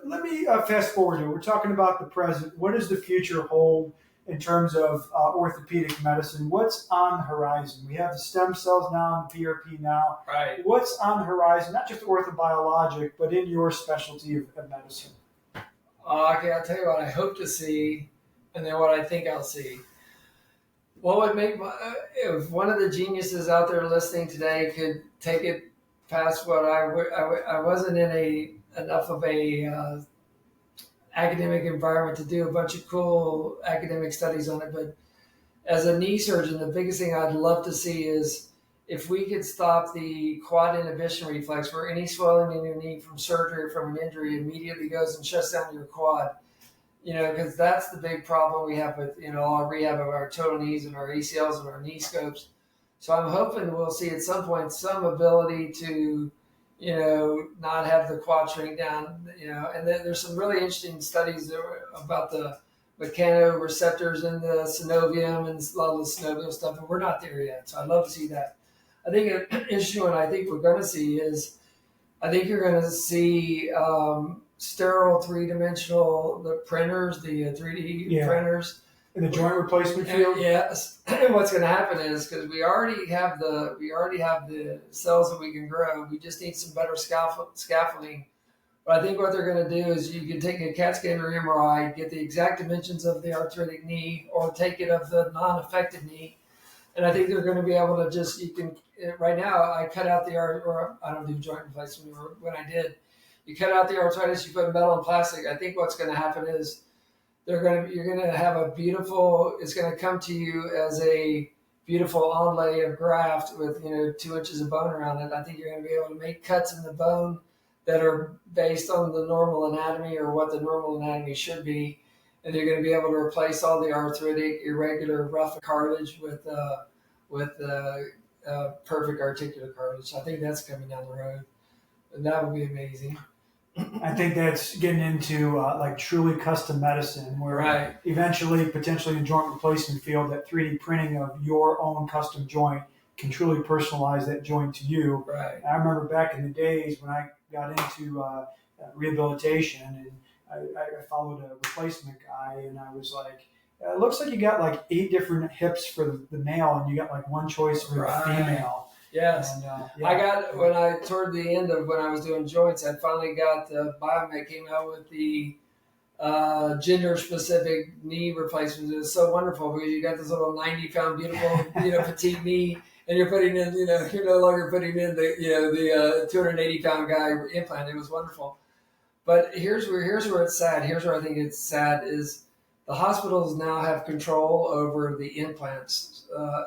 let me fast forward here. We're talking about the present. What does the future hold in terms of orthopedic medicine? What's on the horizon? We have the stem cells now and the PRP now. Right. What's on the horizon? Not just orthobiologic, but in your specialty of medicine. Okay, I'll tell you what I hope to see, and then what I think I'll see. What would make if one of the geniuses out there listening today could take it past what I wasn't in enough of a academic environment to do a bunch of cool academic studies on it. But as a knee surgeon, the biggest thing I'd love to see is if we could stop the quad inhibition reflex, where any swelling in your knee from surgery or from an injury immediately goes and shuts down your quad. Because that's the big problem we have with, our rehab of our total knees and our ACLs and our knee scopes. So I'm hoping we'll see at some point some ability to, not have the quad shrink down, and then there's some really interesting studies about the mechanoreceptors in the synovium and a lot of the synovial stuff, and we're not there yet. So I'd love to see that. I think an issue, and I think we're going to see is, I think you're going to see sterile three-dimensional printers, the 3D printers in the joint replacement field. Yes, and what's going to happen is, because we already have the cells that we can grow, we just need some better scaffolding. But I think what they're going to do is you can take a CAT scan or MRI, get the exact dimensions of the arthritic knee, or take it of the non-affected knee, and I think they're going to be able to right now I cut out or I don't do joint replacement, or when I did, you cut out the arthritis, you put metal and plastic. I think what's going to happen is you're going to have it's going to come to you as a beautiful onlay of graft with 2 inches of bone around it. I think you're going to be able to make cuts in the bone that are based on the normal anatomy or what the normal anatomy should be, and you're going to be able to replace all the arthritic, irregular, rough cartilage with perfect articular cartilage. I think that's coming down the road, and that would be amazing. I think that's getting into like truly custom medicine, where eventually, potentially in joint replacement field, that 3D printing of your own custom joint can truly personalize that joint to you. Right. And I remember back in the days when I got into rehabilitation, and I followed a replacement guy, and I was like, it looks like you got like 8 different hips for the male, and you got like one choice for the female. Yes. And, I got, toward the end of when I was doing joints, I finally got Biomed came out with the gender-specific knee replacements. It was so wonderful because you got this little 90-pound beautiful, petite knee, and you're putting in, you're no longer putting in the 280-pound guy implant. It was wonderful. But here's where it's sad. Here's where I think it's sad is the hospitals now have control over the implants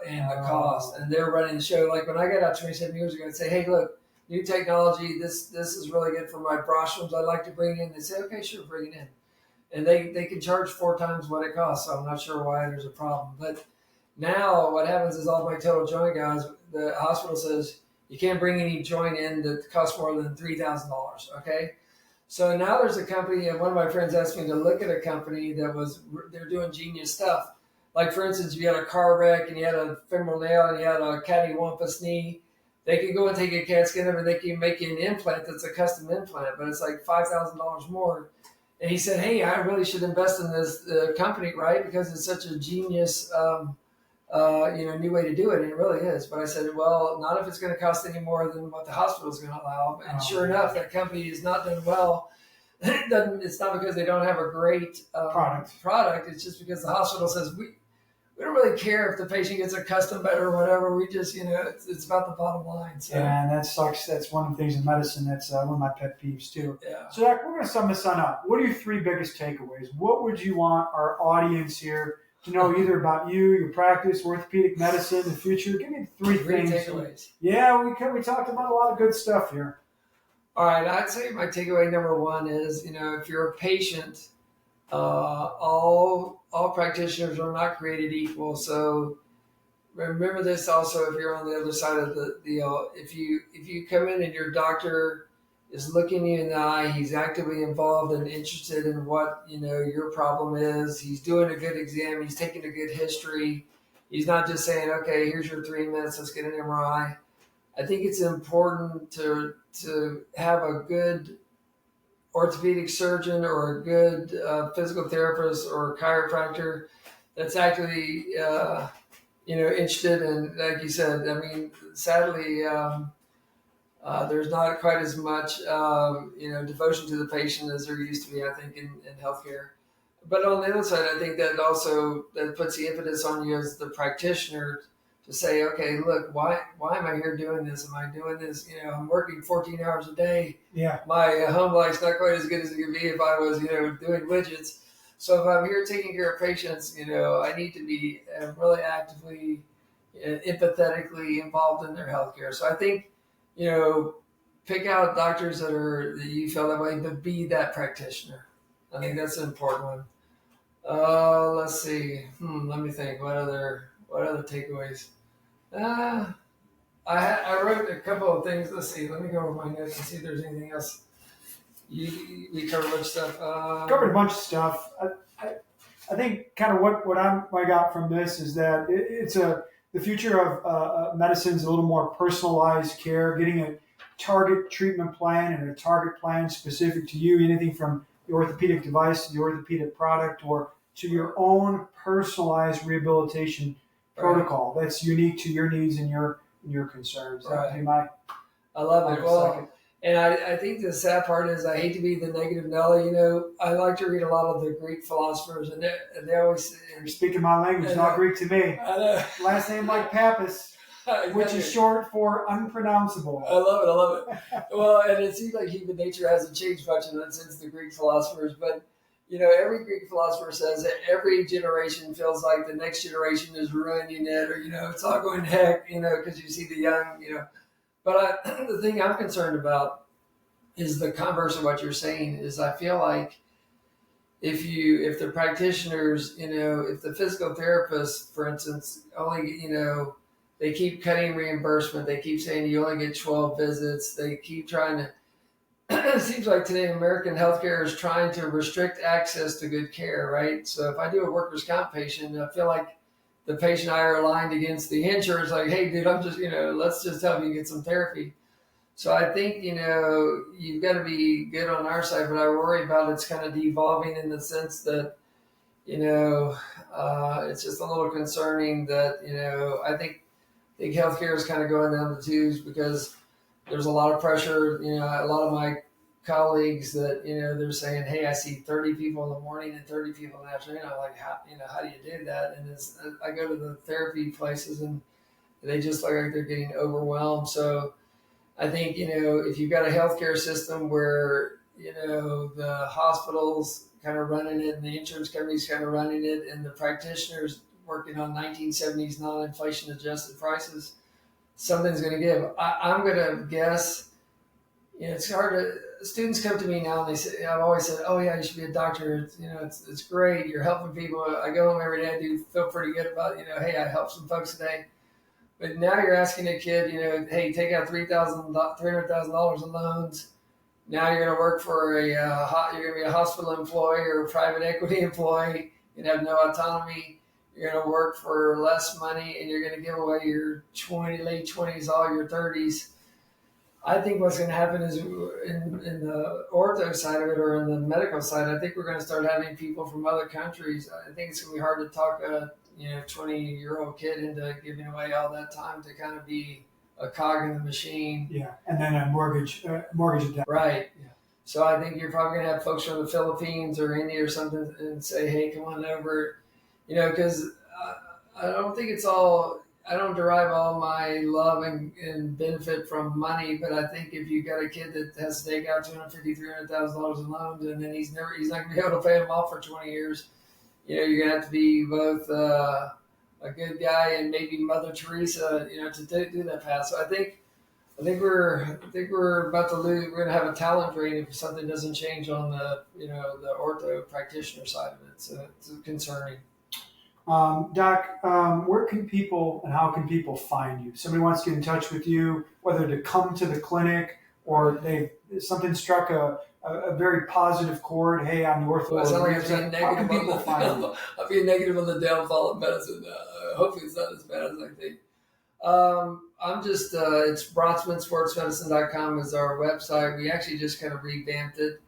and the cost, and they're running the show. Like when I got out 27 years ago and say, hey, look, new technology, this is really good for my Brotzmans. I'd like to bring it in. They say, okay, sure, bring it in. And they can charge 4 times what it costs, so I'm not sure why there's a problem. But now what happens is all my total joint guys, the hospital says, you can't bring any joint in that costs more than $3,000, okay? So now there's a company, and one of my friends asked me to look at a company they're doing genius stuff. Like, for instance, if you had a car wreck and you had a femoral nail and you had a cattywampus knee, they can go and take a CAT scan and they can make you an implant that's a custom implant, but it's like $5,000 more. And he said, hey, I really should invest in this company, right? Because it's such a genius new way to do it, and it really is. But I said, well, not if it's going to cost any more than what the hospital is going to allow. And sure enough, that company is not done well. It's not because they don't have a great product. It's just because the hospital says, we don't really care if the patient gets a custom bed or whatever. We just, it's about the bottom line. So. Yeah, and that sucks. That's one of the things in medicine that's one of my pet peeves too. Yeah. So Zach, we're going to sum this on up. What are your 3 biggest takeaways? What would you want our audience here to know either about you, your practice, orthopedic medicine, the future? Give me 3 things. Takeaways. Yeah, we talked about a lot of good stuff here. All right, I'd say my takeaway number 1 is, if you're a patient, all practitioners are not created equal. So remember this also if you're on the other side of the deal. If you come in and your doctor is looking you in the eye, he's actively involved and interested in what your problem is. He's doing a good exam. He's taking a good history. He's not just saying, okay, here's your 3 minutes, let's get an MRI. I think it's important to have a good orthopedic surgeon or a good physical therapist or chiropractor that's actually interested in, like you said. I mean, sadly, there's not quite as much devotion to the patient as there used to be, I think, in healthcare. But on the other side, I think that puts the impetus on you as the practitioner to say, okay, look, why am I here doing this? Am I doing this? I'm working 14 hours a day. Yeah. My home life's not quite as good as it could be if I was, doing widgets. So if I'm here taking care of patients, I need to be really actively, empathetically involved in their healthcare. So I think, pick out doctors that you feel that way, but be that practitioner. I think that's an important one. Let's see. Let me think. What other takeaways? I wrote a couple of things. Let's see. Let me go over my notes and see if there's anything else. We covered a bunch of stuff. Covered a bunch of stuff. I think kind of what I got from this is that the future of medicine is a little more personalized care, getting a target treatment plan and a target plan specific to you, anything from the orthopedic device to the orthopedic product or to your own personalized rehabilitation protocol that's unique to your needs and your concerns. Right. I love it. Well, and I think the sad part is I hate to be the negative Nelly. I like to read a lot of the Greek philosophers, and they always... You're speaking my language, not Greek to me. I know. Last name like Pappas, which is short for unpronounceable. I love it. Well, and it seems like human nature hasn't changed much in that since the Greek philosophers, but every Greek philosopher says that every generation feels like the next generation is ruining it, or it's all going to heck, because you see the young, But the thing I'm concerned about is the converse of what you're saying. Is I feel like if the practitioners, if the physical therapists, for instance, only, they keep cutting reimbursement, they keep saying you only get 12 visits, they keep trying to. It seems like today American healthcare is trying to restrict access to good care, right? So if I do a workers' comp patient, I feel like the patient and I are aligned against the insurance, like, hey, dude, I'm just, let's just help you get some therapy. So I think, you've got to be good on our side, but I worry about it's kind of devolving in the sense that, it's just a little concerning that, I think healthcare is kind of going down the tubes because there's a lot of pressure. A lot of my colleagues that, they're saying, hey, I see 30 people in the morning and 30 people in the afternoon. I'm like, how do you do that? And I go to the therapy places and they just look like they're getting overwhelmed. So I think, if you've got a healthcare system where, the hospitals kind of running it and the insurance companies kind of running it and the practitioners working on 1970s non-inflation adjusted prices, something's going to give. I'm going to guess, it's hard to, students come to me now and they say, I've always said, oh yeah, you should be a doctor. It's great. You're helping people. I go home every day. I do feel pretty good about, hey, I helped some folks today. But now you're asking a kid, hey, take out $300,000 in loans. Now you're going to work for you're going to be a hospital employee or a private equity employee and have no autonomy. You're going to work for less money and you're going to give away your late 20s, all your 30s. I think what's going to happen is in the ortho side of it or in the medical side, I think we're going to start having people from other countries. I think it's going to be hard to talk a 20-year-old kid into giving away all that time to kind of be a cog in the machine. Yeah, and then a mortgage debt. Right. Yeah. So I think you're probably going to have folks from the Philippines or India or something and say, hey, come on over. Because I don't think I don't derive all my love and benefit from money, but I think if you got a kid that has to take out $250,000, $300,000 in loans and then he's not going to be able to pay them off for 20 years, you're going to have to be both a good guy and maybe Mother Teresa, to do that path. So I think we're about to lose. We're going to have a talent drain if something doesn't change on the ortho practitioner side of it. So it's concerning. Doc, where can people and how can people find you? Somebody wants to get in touch with you, whether to come to the clinic or something struck a very positive chord. Hey, I'm the ortho. How can people find you? I'll be negative on the downfall of medicine. Hopefully it's not as bad as I think. I'm just, it's BrotzmanSportsMedicine.com is our website. We actually just kind of revamped it.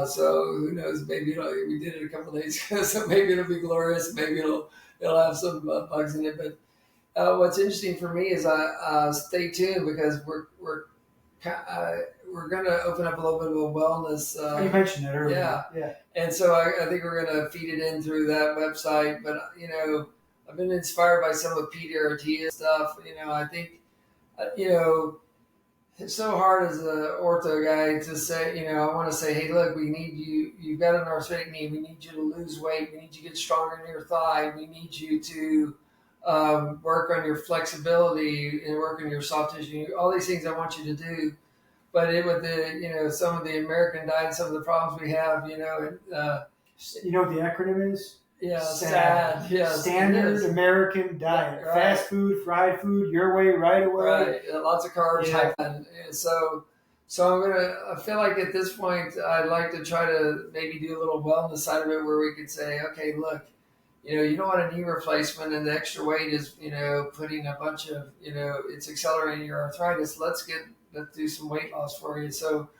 So who knows, maybe we did it a couple of days ago, so maybe it'll be glorious. Maybe it'll have some bugs in it. But what's interesting for me is stay tuned because we're going to open up a little bit of a wellness. You mentioned it earlier. Yeah. And so I think we're going to feed it in through that website. But, I've been inspired by some of Pete Aratia's stuff. I think, it's so hard as an ortho guy to say, I want to say, hey, look, we need you. You've got an arthritic knee. We need you to lose weight. We need you to get stronger in your thigh. We need you to work on your flexibility and work on your soft tissue. All these things I want you to do. But with some of the American diet, some of the problems we have, you know what the acronym is? Yeah, SAD. Yeah, Standard American diet. Right. Fast food, fried food, your way, right away. Right. Lots of carbs. Yeah. And so I feel like at this point, I'd like to try to maybe do a little wellness side of it where we could say, okay, look, you don't want a knee replacement and the extra weight is, putting a bunch of, it's accelerating your arthritis. Let's do some weight loss for you. So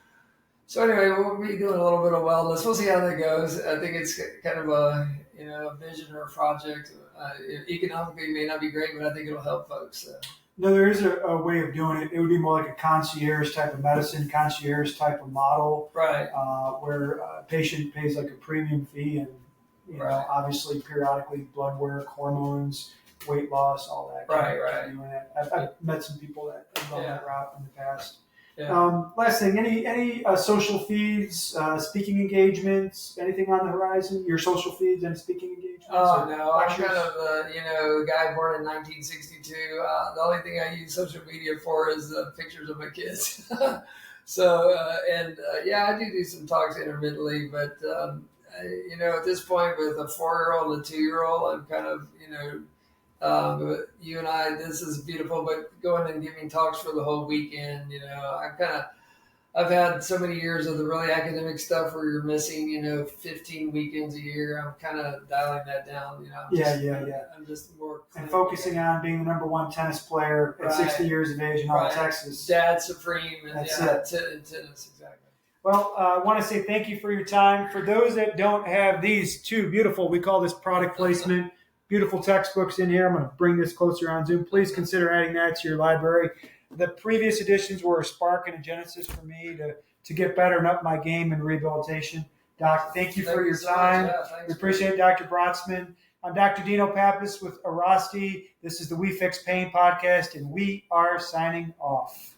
anyway, we'll be doing a little bit of wellness. We'll see how that goes. I think it's kind of a vision or a project. Economically, it may not be great, but I think it'll help folks. No, there is a way of doing it. It would be more like a concierge type of medicine, concierge type of model, right? Where a patient pays like a premium fee, and obviously periodically blood work, hormones, weight loss, all that. Right. Doing it. I've met some people that have gone that route in the past. Yeah. Last thing, any social feeds, speaking engagements, anything on the horizon? Your social feeds and speaking engagements? Oh, no. I'm kind of a guy born in 1962. The only thing I use social media for is pictures of my kids. So, I do some talks intermittently, but, at this point with a 4-year-old and a 2-year-old, I'm kind of, you and I, this is beautiful, but going and giving talks for the whole weekend, I've had so many years of the really academic stuff where you're missing, 15 weekends a year. I'm kind of dialing that down, I'm just more. And focusing on being the number one tennis player at 60 years of age in all Texas. Dad supreme. And That's it. Tennis, exactly. Well, I want to say thank you for your time. For those that don't have these two beautiful, we call this product placement, beautiful textbooks in here. I'm going to bring this closer on Zoom. Please consider adding that to your library. The previous editions were a spark and a genesis for me to get better and up my game in rehabilitation. Doc, thank you for your time. We appreciate it, Dr. Brotzman. I'm Dr. Dino Pappas with Airrosti. This is the We Fix Pain podcast, and we are signing off.